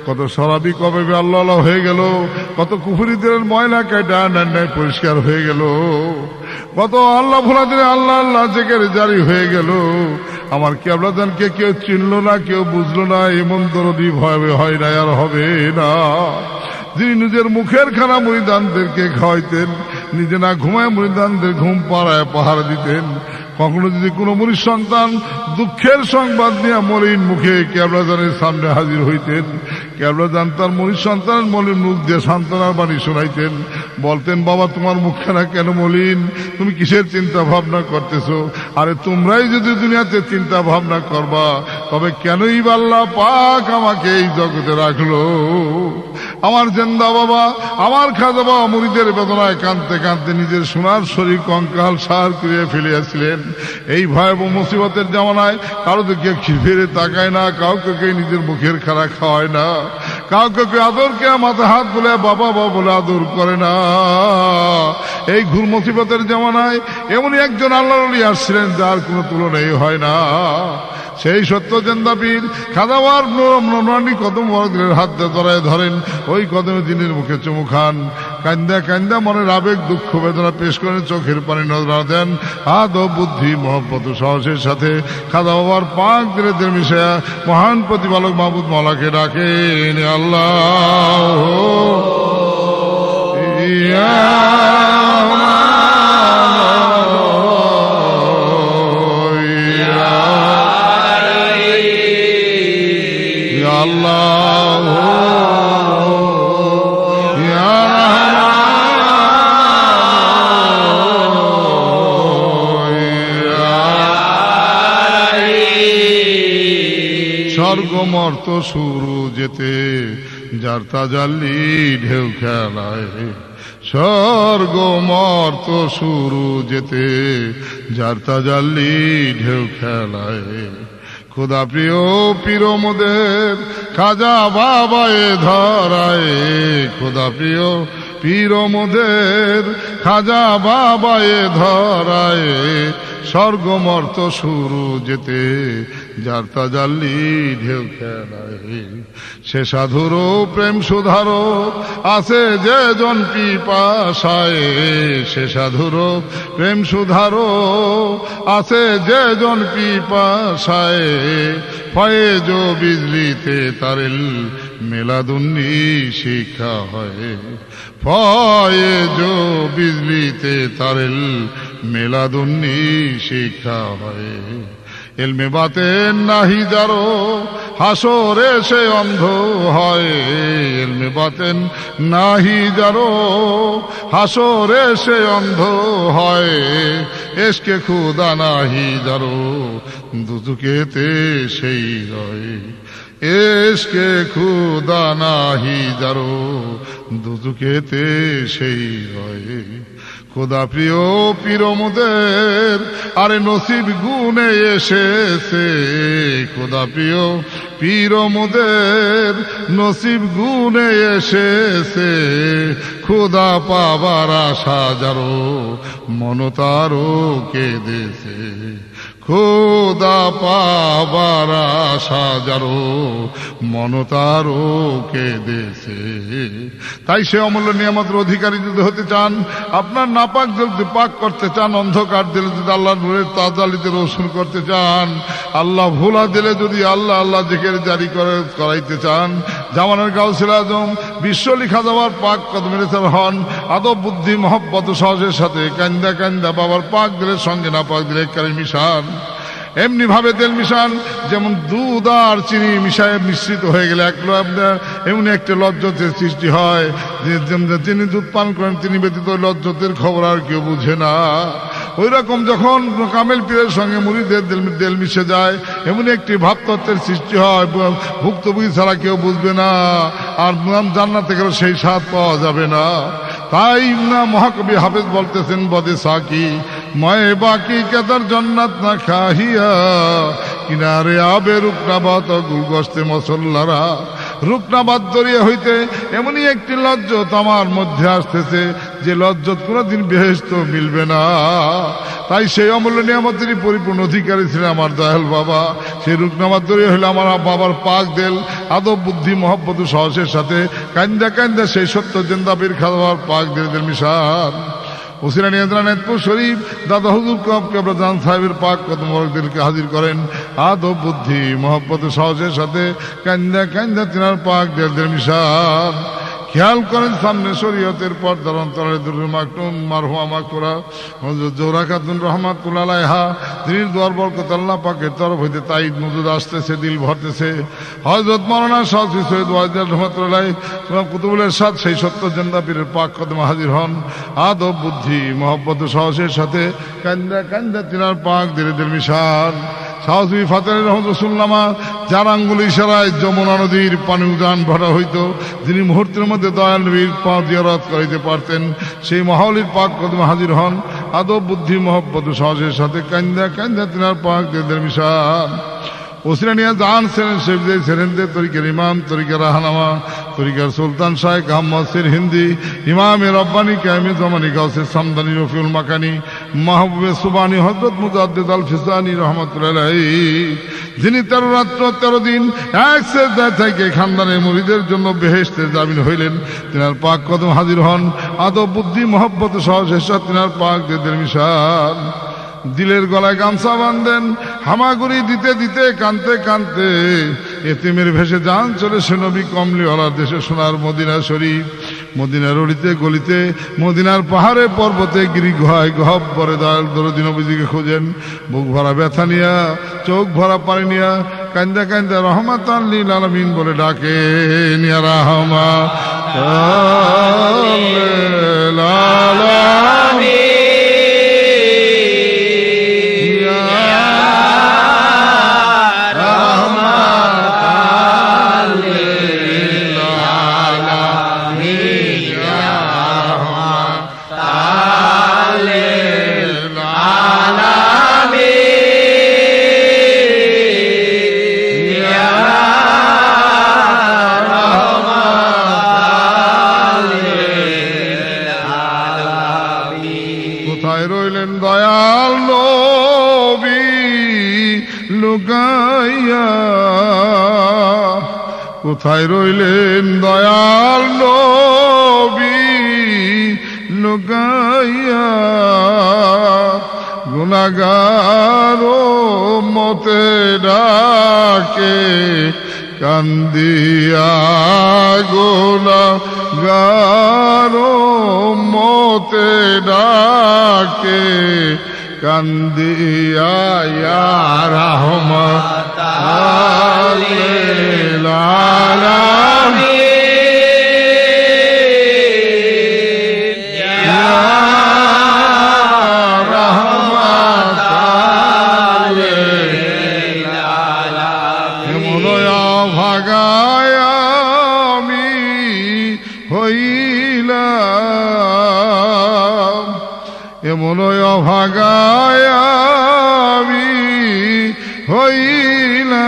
কত শরাবি কবে আল্লাহ হয়ে গেল, কত কুফুরিদের ময়লা কাটা নাই পরিষ্কার হয়ে গেল, কত আল্লাহ ভোলা দিলে আল্লাহ আল্লাহ জেকের জারি হয়ে গেল। আমার কেবলা জানকে কেউ চিনল না, কেউ বুঝলো না। এমন দরদি ভয় হয় না, আর হবে না। যিনি নিজের মুখের খানা মুরিদানদেরকে খাওয়াইতেন, নিজে না ঘুমায় মুরিদানদের ঘুম পাড়ায় পাহারা দিতেন। কখনো যদি কোনো মুরিদ সন্তান দুঃখের সংবাদ নিয়ে মলিন মুখে কেবলা জানের সামনে হাজির হইতেন, কেবলা জান তার মুরিদ সন্তানের মলিন মুখ দিয়ে সান্ত্বনার বাণী শোনাইতেন। বলতেন, বাবা তোমার মুখখানা কেন মলিন, তুমি কিসের চিন্তা ভাবনা করতেছো? আরে তোমরাই যদি দুনিয়াতে চিন্তা ভাবনা করবা, তবে কেনই বা আল্লাহ পাক আমাকে এই জগতে রাখলো? আমার জেন্দা বাবা, আমার খাজা বাবা মুরিদের বেদনায় কাঁদতে কাঁদতে নিজের সোনার শরীর কঙ্কাল সার করিয়া ফেলিয়াছিলেন। এই ভয়াবহ মুসিবতের জামানায় কারো দিকে ফিরে তাকায় না, কাউকে নিজের মুখের খানা খাওয়ায় না, কাউকে আদরকে মাথা হাত বলে বাবা বাবা বলে আদর করে না। এই ঘুর মুসিবতের জামানায় এমনই একজন আল্লাহর ওলি আসছিলেন যার কোনো তুলনাই হয় না। সেই সত্য জেন্দা পীর খাদাবার নোরানি কদম বড়দের হাত ধরায় ধরেন, ওই কদমে দিনের মুখে চুমু খান, কান্দা কান্দা মনের আবেগ দুঃখ বেদনা পেশ করেন, চোখের পানি নজরা দেন, আদব বুদ্ধি মহব্বত সাহসের সাথে খাদা বাবার পাক দিলে মিশায়া মহান প্রতিপালক মাহবুদ মাওলাকে ডাকেন, আল্লাহ ইয়া স্বর্গমর্ত শুরু যেতে যার তাজাল্লি ঢেউ খেলায়, স্বর্গমর্ত শুরু যেতে যার তাজাল্লি ঢেউ খেলায়, খোদা প্রিয় পীর মোদের খাজা বাবায়ে ধরায়, খোদা প্রিয় পীর মোদের খাজা বাবায়ে ধরায়, স্বর্গমর্ত শুরু যেতে যার তাজাল্লি ঢেউ খেলায়, সে সাধুরো প্রেম সুধারো আছে যে জন পিপাসায়, সে সাধুরো প্রেম সুধারো আছে যে জন পিপাসায়, ফয়েজ বিজলিতে তারেল মেলাদুন্নি শিক্ষা হয়, ফয়েজ বিজলিতে তারেল মেলাদুন্নি শিক্ষা হয়, এলমে বাতেন নাহি যারো হাসরে সে অন্ধ হয়, এলমে বাতেন নাহি যারো হাসরে সে অন্ধ হয়, এসকে খুদা নাহি যারো দুজুকেতে সেই হয়, এসকে খুদা নাহি যারো দুজুকেতে সেই হয়, খোদা প্রিয় পীর মোদের আরে নসিব গুনে এসেছে, খোদা প্রিয় পীর মোদের নসিব গুনে এসেছে, খোদা পাবার আশা যারো মনতারও কেঁদেছে, খোদা পাবার আশা যারো মনতারও কেঁদেছে। তাই সে অমূল্য নিয়ামতের অধিকারী যদি হতে চান, আপনার নাপাক যদি পাক করতে চান, অন্ধকার দিলে যদি আল্লাহ নূরের তাজালিতে রোশন করতে চান, আল্লাহ ভোলা দিলে যদি আল্লাহ আল্লাহ জিকির জারি করাইতে চান, জামানের গাউসুল আজম বিশ্ব লিখা যাওয়ার পাক কদমের হন, আদব বুদ্ধি মহব্বত সাহসের সাথে কান্দা কান্দা বাবার পাক দিলের সঙ্গে না পাক দিলে একবারে মিশান। এমনি ভাবে তেল মিশান যেমন দুধ আর চিনি মিশায় মিশ্রিত হয়ে গেলে এমনি একটা লজ্জতের সৃষ্টি হয়। যিনি দুধ পান করেন তিনি ব্যতীত লজ্জতের খবর আর কেউ বুঝে না। ওই রকম যখন কামেল পীরের সঙ্গে মুরিদের দেল মিশে যায়, এমনি একটি ভাবতত্ত্বের সৃষ্টি হয়, ভুক্তভোগী ছাড়া কেউ বুঝবে না, আর জান্নাতে গেলে সেই স্বাদ পাওয়া যাবে না। তাই না মহাকবি হাফেজ বলতেছেন, বদে সাকি ময়ে বাকি কেদার জান্নাত না খাহিয়া, কিনারে আবে রুকনাবাদ গুলগস্তে মসল্লারা। রুকনাবাদ দরিয়া হইতে এমনই একটি লজ্জত আমার মধ্যে আসতেছে, যে লজ্জত কোনোদিন বেহেশত মিলবে না। তাই সেই অমূল্য নিয়ামতেরই পরিপূর্ণ অধিকারী ছিলেন আমার দয়াল বাবা। সেই রুকনাবাদ দরিয়া হইলে আমার বাবার পাক দেল আদব বুদ্ধি মহব্বত সাহসের সাথে কান্দা কান্দা সেই সত্য জেন্দাবির খাওয়ার পাক দিল মিশান। ওসিলা নিয়ন্ত্রণপুর শরীফ দাদা হুজুর কবরদান সাহেবের পাক কদমকে হাজির করেন, আদব বুদ্ধি মহব্বত সাহসের সাথে কান্দা কান্দা তিনার পাক দিল মিশান। খেয়াল করেন সামনে শরীয়তের পর্দার অন্তরে দুরুল মাকতুম মারহুমা মাকফুরা হযরত জোহরা খাতুন রাহমাতুল্লাহ আলাইহা, যিনি দোয়ার বরকত আল্লাহ পাকের তরফ হইতে তাইদ মজুদ আসতেছে, দিল ভরতেছে। হযরত মাওলানা শাহী সৈয়দ ওয়াহিদ রহমাতুল্লাহ কুতুবুল ইরশাদ সেই সত্য জিন্দা পীরের পাক কদমে হাজির হন, আদব বুদ্ধি মহব্বত সাহসের সাথে কান্দা কান্দা তিনার পাক দিলে দিল মিশান। শাহী ফাতেহ রহমতুল্লাহ যার আঙ্গুল ইশারায় যমুনা নদীর পানি উজান ভরা হইত, যিনি মুহূর্তের মধ্যে দয়াল নবীর পা জিয়ারত করাইতে পারতেন, সেই মহাওলির পাক কদমে হাজির হন, আদব বুদ্ধি মহব্বত সাহসের সাথে কান্দা কান্দা তিনার পাক দিলের মিশান। ওসিলা নিয়ে জান সেরেন্দে তরিকার ইমাম, তরিকার রাহনামা, তরিকার সুলতান শাহেখ আহমদ সির হিন্দি, ইমামে রব্বানি কায়েমে জামানি গাউসে সামদানি রফিউল মাকানি, মাহবুবে সুবানি হযরত মুজাদ্দিদ আল ফিসানি রহমাতুল্লাহ আলাইহি, যিনি 13 রাত্র 13 দিন এক সেজদায় থেকে খানদানের মুরিদের জন্য বেহেশতের জামিন হইলেন, তিনার পাক কদম হাজির হন, আদব বুদ্ধি মহব্বত সাহসের সাথে তিনার পাক দিলের মিশান। দিলের গলায় গামছা বাঁধেন, হামাগুড়ি দিতে দিতে কানতে কানতে এতিমের ভেসে যান চলে সে নবী কমলিওয়ালার দেশে সোনার মদিনা শরীফ। মদিনার অলিতে গলিতে, মদিনার পাহাড়ে পর্বতে গিরিগুহায় গহ্বরে দয়াল দরদি নবীজিকে খোঁজেন, বুক ভরা ব্যথা নিয়া, চোখ ভরা পানি নিয়া, কান্দা কান্দা রহমাতাল লিল আলামিন বলে ডাকে, নিয়া রহমাতাল লিল আলামিন। কোথায় রইলেন দয়াল নবী লুকাইয়া, গুনাহগার মতে ডাকে কান্দিয়া, গুনাহগার মতে ডাকে কান্দিয়া, ইয়া রাহমাতাল লিল আলামিন, ইয়া রাহমাতাল লিল আলামিন। মনয়া ভাগায় আমি হইলাম কেমনই অভাগায় আমি হইলাম,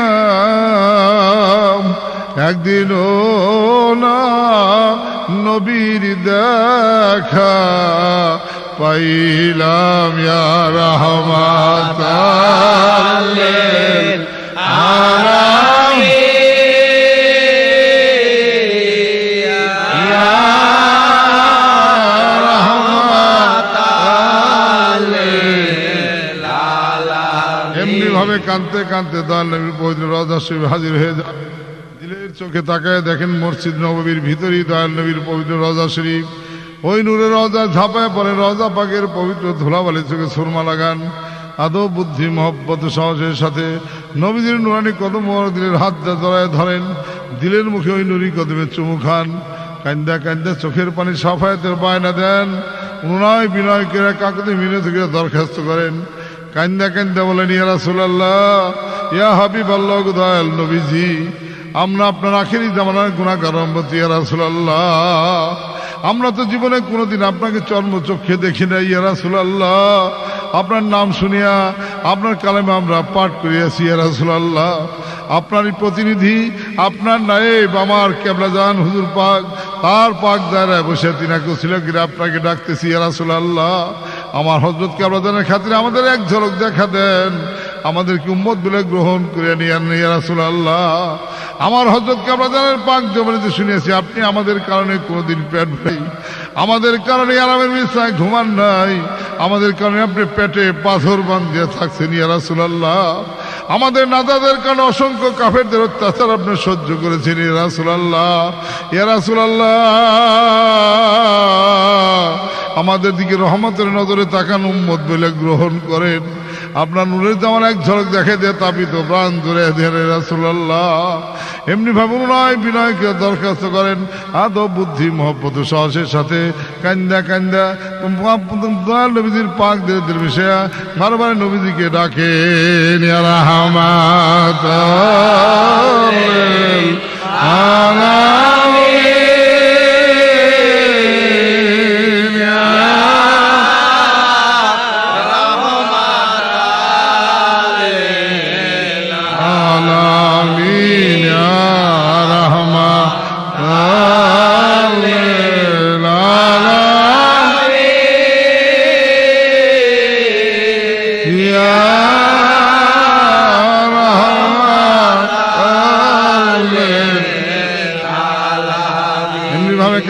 একদিনও না নবীর দেখা পাইলাম। ইয়া রাহমাতাল লিল আলামিন, এমনি ভাবে কাঁদতে কাঁদতে দয়াল নবীর পবিত্র রওজা শরীফ হাজির হয়ে যায়। দিলের চোখে তাকায় দেখেন মসজিদ নববীর ভিতরেই দয়াল নবীর পবিত্র রওজা শরীফ। ওই নূরের রওজা ঝাঁপায় পড়ে, রওজা পাকের পবিত্র ধুলাবালি চোখে সুরমা লাগান। আদব বুদ্ধি মহব্বত সাহসের সাথে নবীজির নুরানি কদম দিলের হাত জড়ায় ধরেন, দিলের মুখে ওই নুরি কদমে চুমু খান। কান্দা কান্দা চোখের পানি সাফায়াতের বায়না দেন। অনুনয় বিনয় করে কাকুতি মিনতি করে দরখাস্ত করেন। কান্দা কান্দা বলেন, ইয়া রাসূলুল্লাহ, ইয়া হাবিবাল্লাহ, দয়াল নবীজি, আমরা আপনার আখেরি জামানার গুনাহগার উম্মত। ইয়া রাসূলুল্লাহ, আমরা তো জীবনে কোনোদিন আপনাকে চর্মচক্ষে দেখি নাই। ইয়া রাসূলুল্লাহ, আপনার নাম শুনিয়া আপনার কালেমে আমরা পাঠ করিয়াছি। ইয়া রাসূলুল্লাহ, আপনারই প্রতিনিধি, আপনার নায়েব আমার কেবলাজান হুজুর পাক, তার পাক দাঁড়ায় বসে তিনাকে ছিল গিরে আপনাকে ডাকতেছি। ইয়া রাসূলুল্লাহ, আমার হযরত কেবলাজানের খাতিরে আমাদের এক ঝলক দেখা দেন, আমাদেরকে উম্মত বলে গ্রহণ করে নিয়েন। ইয়া রাসূলুল্লাহ, আমার হযরত কেবলাজানের পাক জবানিতে শুনিয়েছি আপনি আমাদের কারণে কোনোদিন পেট ভাই, আমাদের কারণে আরামের বিছানায় ঘুমান নাই, আমাদের কারণে আপনি পেটে পাথর বাঁধিয়ে থাকছেন। ইয়া রাসূলুল্লাহ, আমাদের নাদাদের কারণে অসংখ্য কাফেরদের অত্যাচার আপনি সহ্য করেছেন। ইয়া রাসূলুল্লাহ, ইয়া রাসূলুল্লাহ, আমাদের দিকে রহমতের নজরে তাকান, উম্মত বলে গ্রহণ করেন। আপনার নূরের জামান এক ঝলক দেখে দিয়ে তাপিত প্রাণ জুড়ে দেন। রাসূলুল্লাহ, এমনি ভাবে নয় বিনয়কে দরখাস্ত করেন, আদব বুদ্ধি মহব্বত সাহসের সাথে কান্দা কান্দা নবীজির পাক দিলের বিষয়া বারবার নবীজিকে ডাকেন। ইয়া রাহমাতাল লিল আলামিন,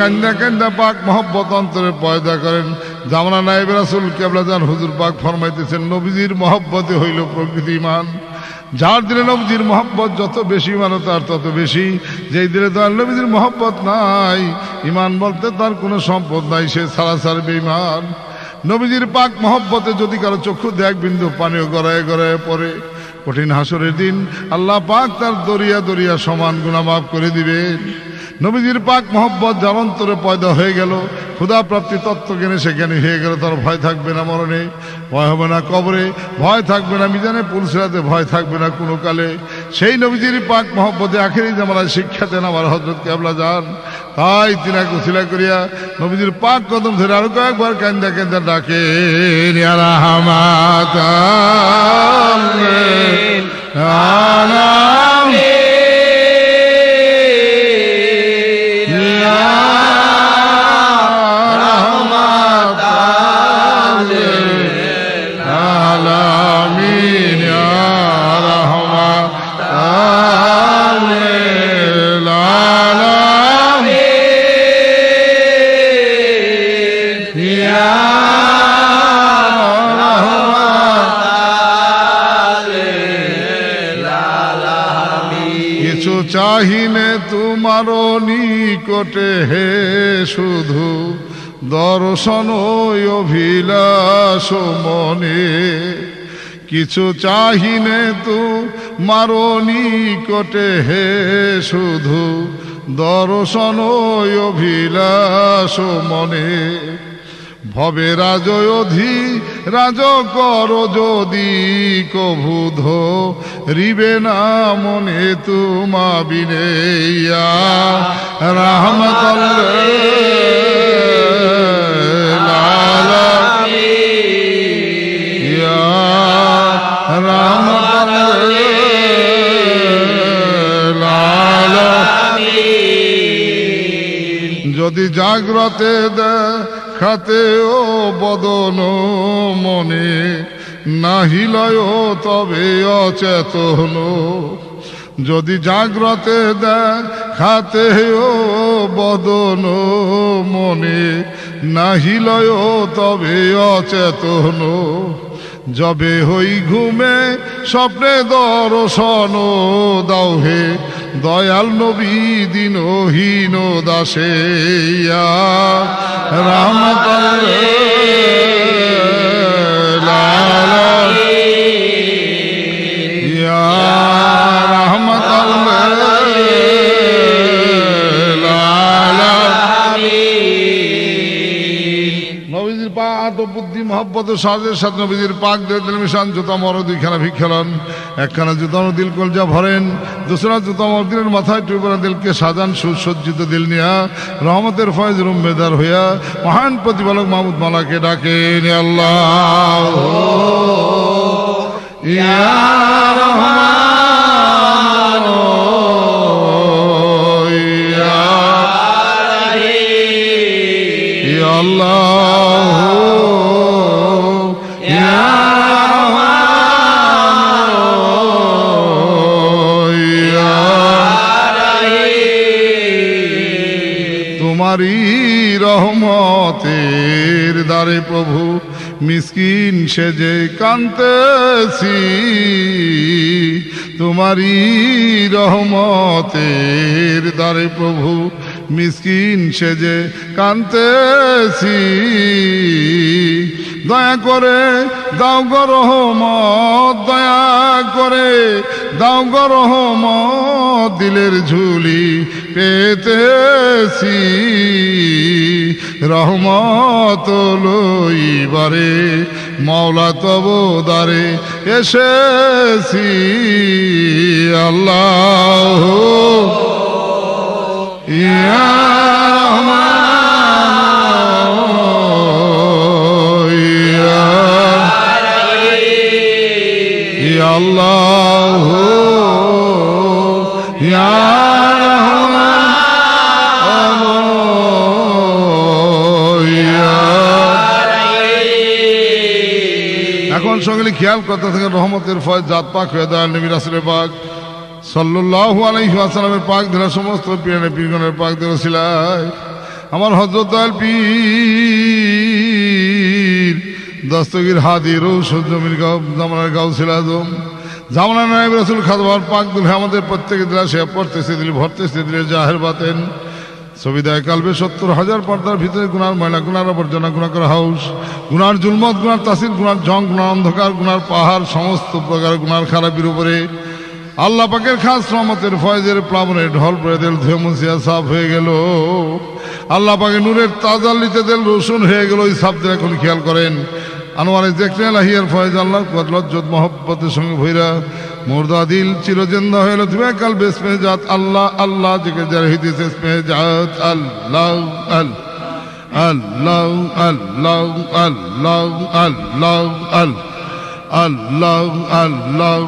কান্দা কান্দা পাক মহব্বত অন্তরে পয়দা করেন। জামানা নায়েব রাসূল কেবলাজান হুজুর পাক ফরমাইতেছেন, নবীজির মহব্বতে হইল প্রকৃতি ইমান। যার দিলে নবীজির মহব্বত যত বেশি, ইমানও তার তত বেশি। যেই দিলে তার নবীজির মহব্বত নাই, ইমান বলতে তার কোনো সম্পদ নাই, সে সারাসার বেঈমান। নবীজির পাক মহব্বতে যদি কারো চক্ষু দেখ বিন্দু পানিও গড়ায় গড়ায় পড়ে, কঠিন হাসরের দিন আল্লাহ পাক তার দরিয়া দরিয়া সমান গুনাহ মাফ করে দিবেন। নবীজির পাক মহব্বত যার অন্তরে পয়দা হয়ে গেল, ক্ষুধা প্রাপ্তি তত্ত্ব জ্ঞানে সেখানে হয়ে গেল, তার ভয় থাকবে না মরণে, ভয় হবে না কবরে, ভয় থাকবে না মিজানে পুলসিরাতে, ভয় থাকবে না কোনো কালে। সেই নবীজির পাক মহব্বতে আখেরি জামানায় শিক্ষা দেন আমার হযরত কেবলাজান। তাই তিনাকে উসিলা করিয়া নবীজির পাক কদম ধরে আরো কয়েকবার কান্দা কান্দা ডাকেন, ইয়া রাহমাতাল লিল আলামিন, চাহিনে তোমার নিকটে হে শুধু দর্শন অভিলাষ মনে, কিছু চাহিনে তোমার নিকটে হে শুধু দর্শন অভিলাষ মনে। ভবে রাজয়ধি রাজ কর যদি কভুধ রিবে না মনে তুমা বিনে। ইয়া রাহমাতাল লিল আলামিন, রাহমাতাল লিল আলামিন। যদি জাগ্রতে দেখাতে ও বদন মনে, নাহিলয় তবে অচেতন। যদি জাগ্রতে দেখাতে ও বদন মনে, নাহিলয় তবে অচেতন। যবে হই ঘুমে স্বপ্নে দর্শন দাও হে দয়াল নবী দিনহীন দাসে। ইয়া রাহমাতাল লিল আলামিন, ইয়া রাহমাতাল লিল আলামিন। নবীজির পাক ও বুদ্ধি মহব্বত ও সাজের সাথে নবীজির পাক দিল মিশান জুতা মর দুইখানা ভিক্ষালন। একখানা জুতা দিল কলজা ভরেন, দুসরা জুতা দিলের মাথায় টুপরা দিলকে সাজান সুসজ্জিত দিল নিয়া রহমতের ফয়েজ রুমবেদার হইয়া মহান প্রতিপালক মাহমুদ মালাকে ডাকেন। আল্লাহ ইয়া রহমান ইয়া রহিম, ইয়া আল্লাহ ইয়া তোমারি রহমতের দ্বারে প্রভু মিসকিন সেজে কান্তেছি। তোমারি রহমতের দ্বারে প্রভু মিসকিন সেজে কান্তেছি। দয়া করে দাও গো রহমত, দয়া করে দাও গো রহমত, দিলের ঝুলি পেতেছি। রহমত লইবারে মাওলা তব দ্বারে এসেছি। আল্লাহ ইয়া আল্লাহ ইয়া রহমান ইয়া। এখন সকলে খেয়াল করতে থাকে রহমতের ফয়েজ জাত পাক হয়ে দয়াল নবী রাসূলের পাক সাল্লাল্লাহু আলাইহি ওয়াসাল্লামের পাক ধরা সমস্ত পীর পীরগণের পাক ধরা ছিলায় আমার হযরত দয়াল পীর দস্তগীর হাদি রৌশদ জমির গাঁও জামানার গাউসুল আজম জামানা নায়েব রাসূল খাদবার পাক দুল আমাদের প্রত্যেকে দিলা সে পড়তেছে দিল ভরতেছে দিলে জাহের বাতেন সবিদায় কালবে ৭০,০০০ পর্দার ভিতরে গুনার ময়লা গুনার আবর্জনা গুনাহ করা হাউস গুনার জুলমত গুনার তাসির গুনার জং গুনার অন্ধকার গুনার পাহাড় সমস্ত প্রকার গুনার খারাপির উপরে আল্লাহ পাকের খাস রহমতের ফয়েজের প্লাবনের ঢল পড়ে দিল ধুয়ে মুছিয়া সাফ হয়ে গেল। আল্লাহ পাকের নূরের তাজাল্লিতে দিল রোশন হয়ে গেল। ওই সাফদের এখন খেয়াল করেন আনোয়ারে দেখতে লাহিয়ার ফয়েজ আল্লাহ লজ্জত মহব্বতের সঙ্গে ভৈরা মুর্দা দিল চিরজেন্দা হইল তুমি কাল বেসমে জাত আল্লাহ আল্লাহ যেকে যার হইতেছে ইসমে জাত আল্লাহ আল্লাহ আল্লাহ আল্লাহ আল্লাহ আল্লাহ আল্লাহ আল্লাহ আল্লাহ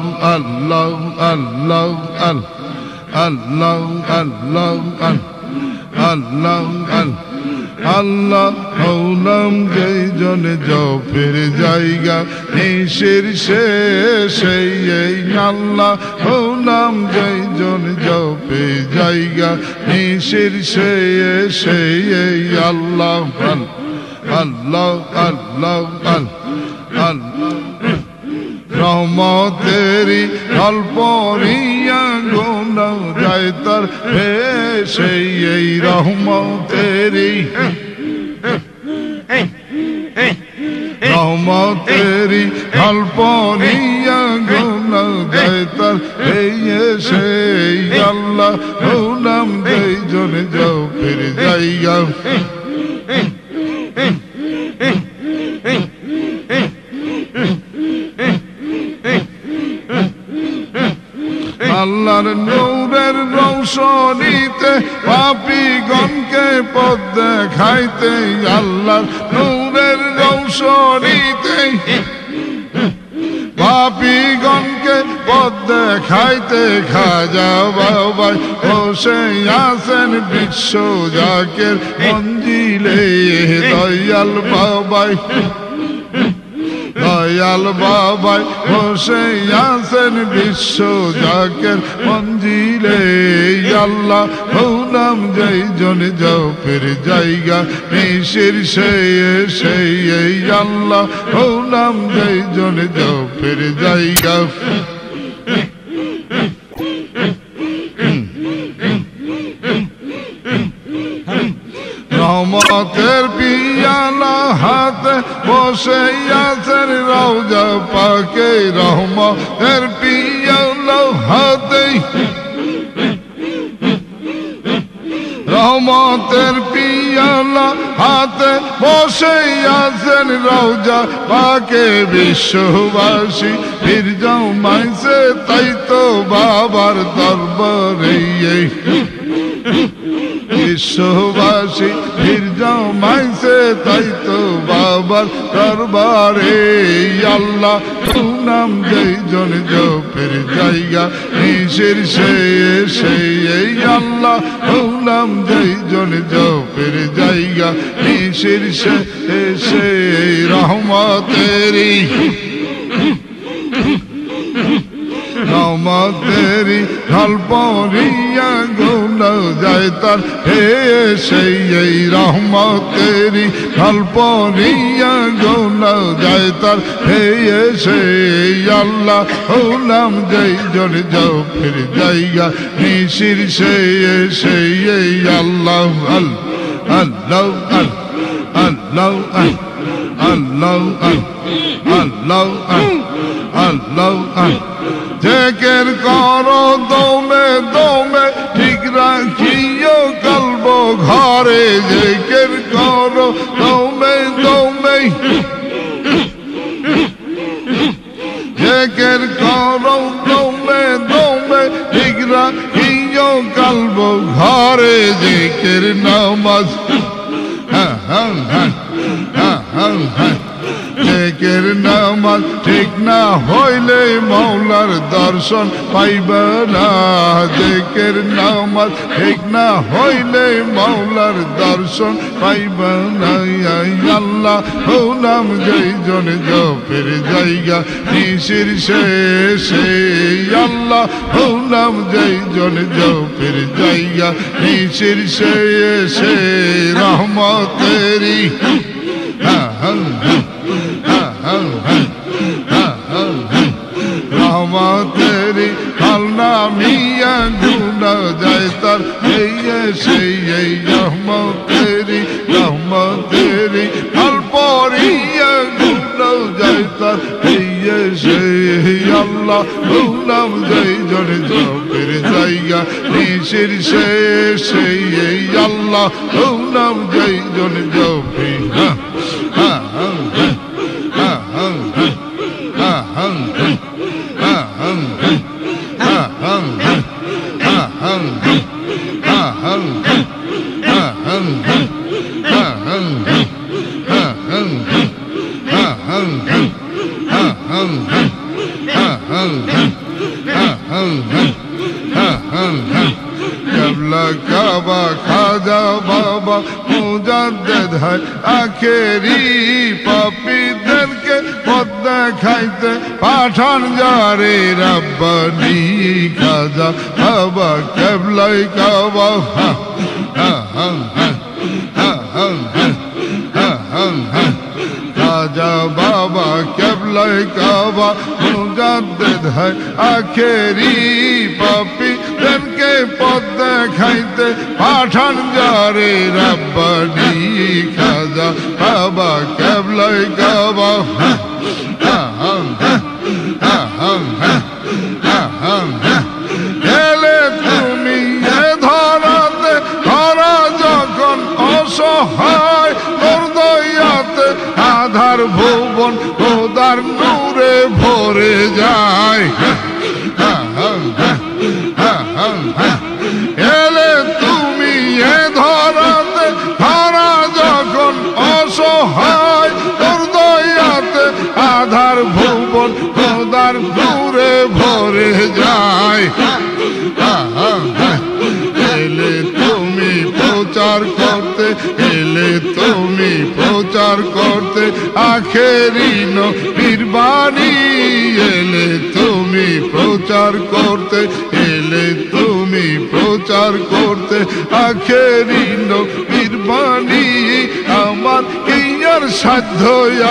আল্লাহ আল্লাহ আল্লাহ আল্লাহ হৌলাম যেই জনে জফের জায়গা নিশের শেষে এই আল্লাহ হৌলাম যেই জনে জফে জায়গা নিশের শেষে এই আল্লাহ আল্লাহ আল্লাহ আল্লাহ রহমতেরি অল্পরিয়া গোনা যায় তার ভেসে এই রহমতেরি রহমতেরি অল্পরিয়া গোনা যায় তার ভেসে আল্লাহ নাম যেই জনে যাও ফির জায়গা আল্লাহর নূরের রৌশনীতে পাপীগণকে পথ দেখাইতে আল্লাহর নূরের রৌশনীতে পাপীগণ পথ দেখাইতে খাজা বাবাই বসে আছেন বিশ্ব জাকের মঞ্জিলে দয়াল বাবাই দয়াল বাবাই বসে আছেন বিশ্ব জাকের মঞ্জিলে আল্লাহ নাম যাই জন জপের জায়গা নিশির সেই আল্লাহ নাম যাই জন জপের জায়গা রহমতের পিয়ালা হাতে বসে আছেন রওজা পাকে রহমতের পিয়ালা হাতে রহমতের পিয়ালা হাতে বসে আছেন রওজা পাকে বিশ্ববাসী ফির জমাইছে তাই তো বাবার দরবারে বিশ্ববাসী ফির জমাইছে তাই তো বাবার দরবারে আল্লাহ নাম যেই জন জপের জায়গা নিশির সেই আল্লাহ নাম যেই জন জপের জায়গা নিশির সেই রহমতেরি রহমতেরি ঢলপরিয়া গোলা যায় তার হে সেই রহমতেরি ঢলপরিয়া গোলা যায় তার হে সেই আল্লাহ নাম যেই জন জপের জায়গা নিশির সেই আল্লাহ আল্লাহ আল্লাহ আল্লাহ আল্লাহ আল্লাহ জেকের করো দমে দমে ঠিক রাখিও কলব ঘরে জেকের করো দমে দমে জেকের করো দমে দমে ঠিক রাখিও কলব ঘরে জেকের নামাজ জেকের নামাজ ঠিক না হইলে মৌলার দর্শন পাইবা না জেকের নামাজ ঠিক না হইলে মৌলার দর্শন পাইবা না আল্লাহ নাম যেই জন জপের জায়গা নিশির সেই আল্লাহ নাম যেই জন জপের জায়গা নিশির সেই রহমতেরি রহমতেরি খালনা মিয়া গুনা যায় তার সেই রহমতেরি খালপরিয়া গুনা যায় তার সেই আল্লাহ নাম যাই জন জপের জায়গা নিশির সেই আল্লাহ নাম যাই জন জপে কাবা খাজা বাবা মুজাদ্দেদ হয় আখেরি পাপীদেরকে পথ দেখাইতে পাঠান যারে রাব্বানি খাজা বাবা কেবলাই কাবা খাজা বাবা কেবলাই কাবা মুজাদ্দেদ হয় আখেরি পাপীদেরকে পথ দেখাইতে পাঠান যারে রাব্বানি খাজা বাবা কেবলাই কাবা এলে তুমি এ ধরাতে ধরা যখন অসহায় তোর দয়াতে আধার ভুবন খোদার নূরে ভরে যায় এলে তুমি এ ধরাতে ধরা যখন অসহায় তোর দয়াতে আধার ভুবন খোদার নূরে ভরে আখেরি নবীর বাণী এলে তুমি প্রচার করতে, এলে তুমি প্রচার করতে আখেরি নবীর বাণী। আমার কি আর সাধ্য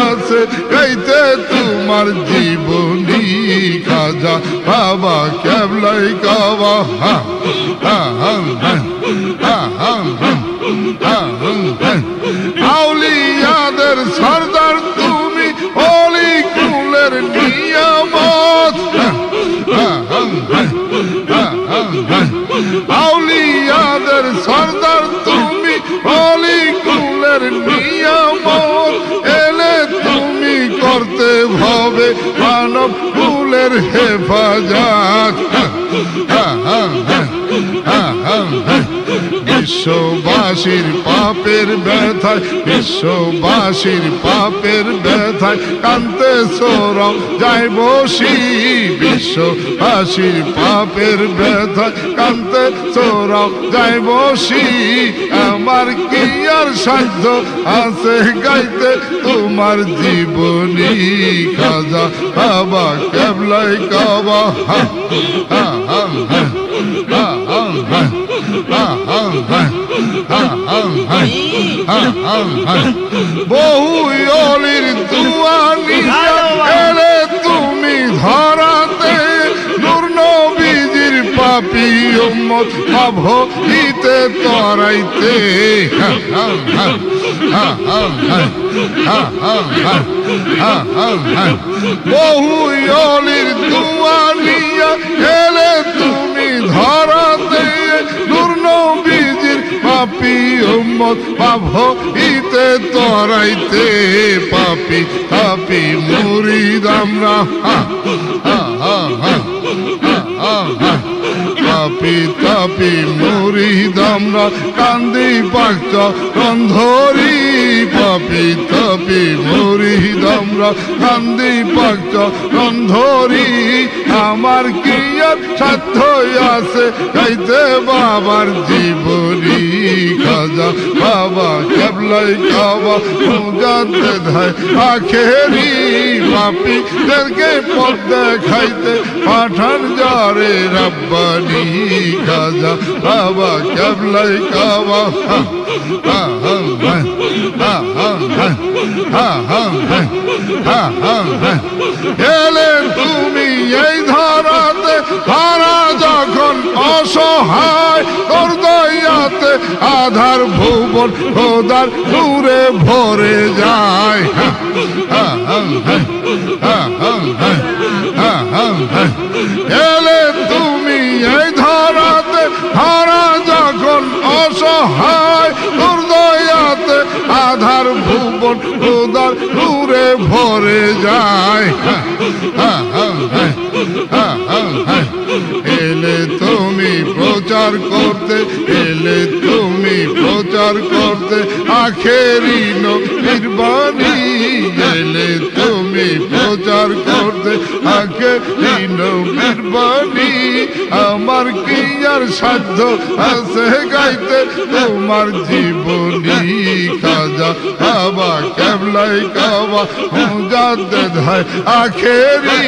আছে গাইতে তোমার জীবনী, খাজা বাবা কেবলাই কাবা। আউলিয়াদের সরদার তুমি, অলি কুলের নিয়ামত। আউলিয়াদের সরদার তুমি, অলি কুলের নিয়ামত। এলে তুমি করতে ভবে মানব কুলের হেফাজত। বিশ্ববাসীর পাপের ব্যথায়, বিশ্ববাসীর পাপের ব্যথায় কান্তে সরম যায় বসি। বিশ্ববাসীর পাপের ব্যথায় কান্তে সরম যায় বসি। আমার কি আর সাধ্য আছে গাইতে তোমার জীবনী, খাজা বাবা কেবলাই কাবা। বহু অলির দুয়ানি এলে তুমি ধরাতে, নূর নবীজির পাপী উম্মত ভাবইতে তরাইতে। বহু অলির দুয়ানিয়া এলে তুমি ধরাতে, নূর নবীজির পাপী উম্মত ভাবইতে তরাইতে। পাপী পাপী মুরিদ আমরা, পাপী তাপী মুরিদ আমরা কান্দি পাক রন্ধরি। পাপী তাপী মুরিদ আমরা কান্দি পাক রন্ধরি। আমার কি আর সাধ্য আছে গাইতে বাবার জীবনী, খাজা বাবা কেবলাই কাবা মুজাদ্দেদ হয় আখেরি। পাপীদেরকে পথ দেখাইতে পাঠান যারে রব্বানি, খাজা বাবা কেবলাই কাবা। এলে তুমি এই ধরাতে, ধরা যখন অসহায় তোর দয়াতে আধার ভুবন খোদার নূরে ভরে যায়। এলে তুমি এই ধরাতে, ধরা যখন অসহায় তোর দয়াতে আধার ভুবন খোদার নূরে ভরে যায়। এলে তুমি প্রচার করতে, এলে তুমি প্রচার করতে আখেরি নবীর বাণী। এলে তুমি প্রচার করতে আখেরি নবীর বাণী। আমার কি আর সাধ্য আছে গাইতে তোমার জীবনী, খাজা বাবা কেবলাই কাবা মুজাদ্দেদ হয় আখেরি।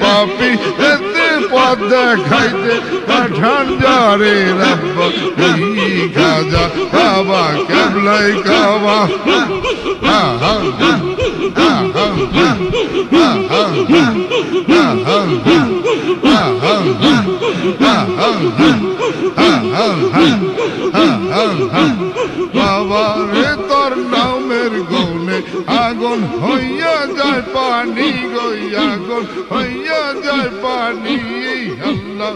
পাপী এতে পথ দেখাইতে পাঠান যারে রব্বানি, খাজা বাবা কেবলাই কাবা। বাবা রে তোর নামের গুণে আগুন হইয়া যায় পানি, গই আগুন হইয়া যায় পানি। আল্লাহ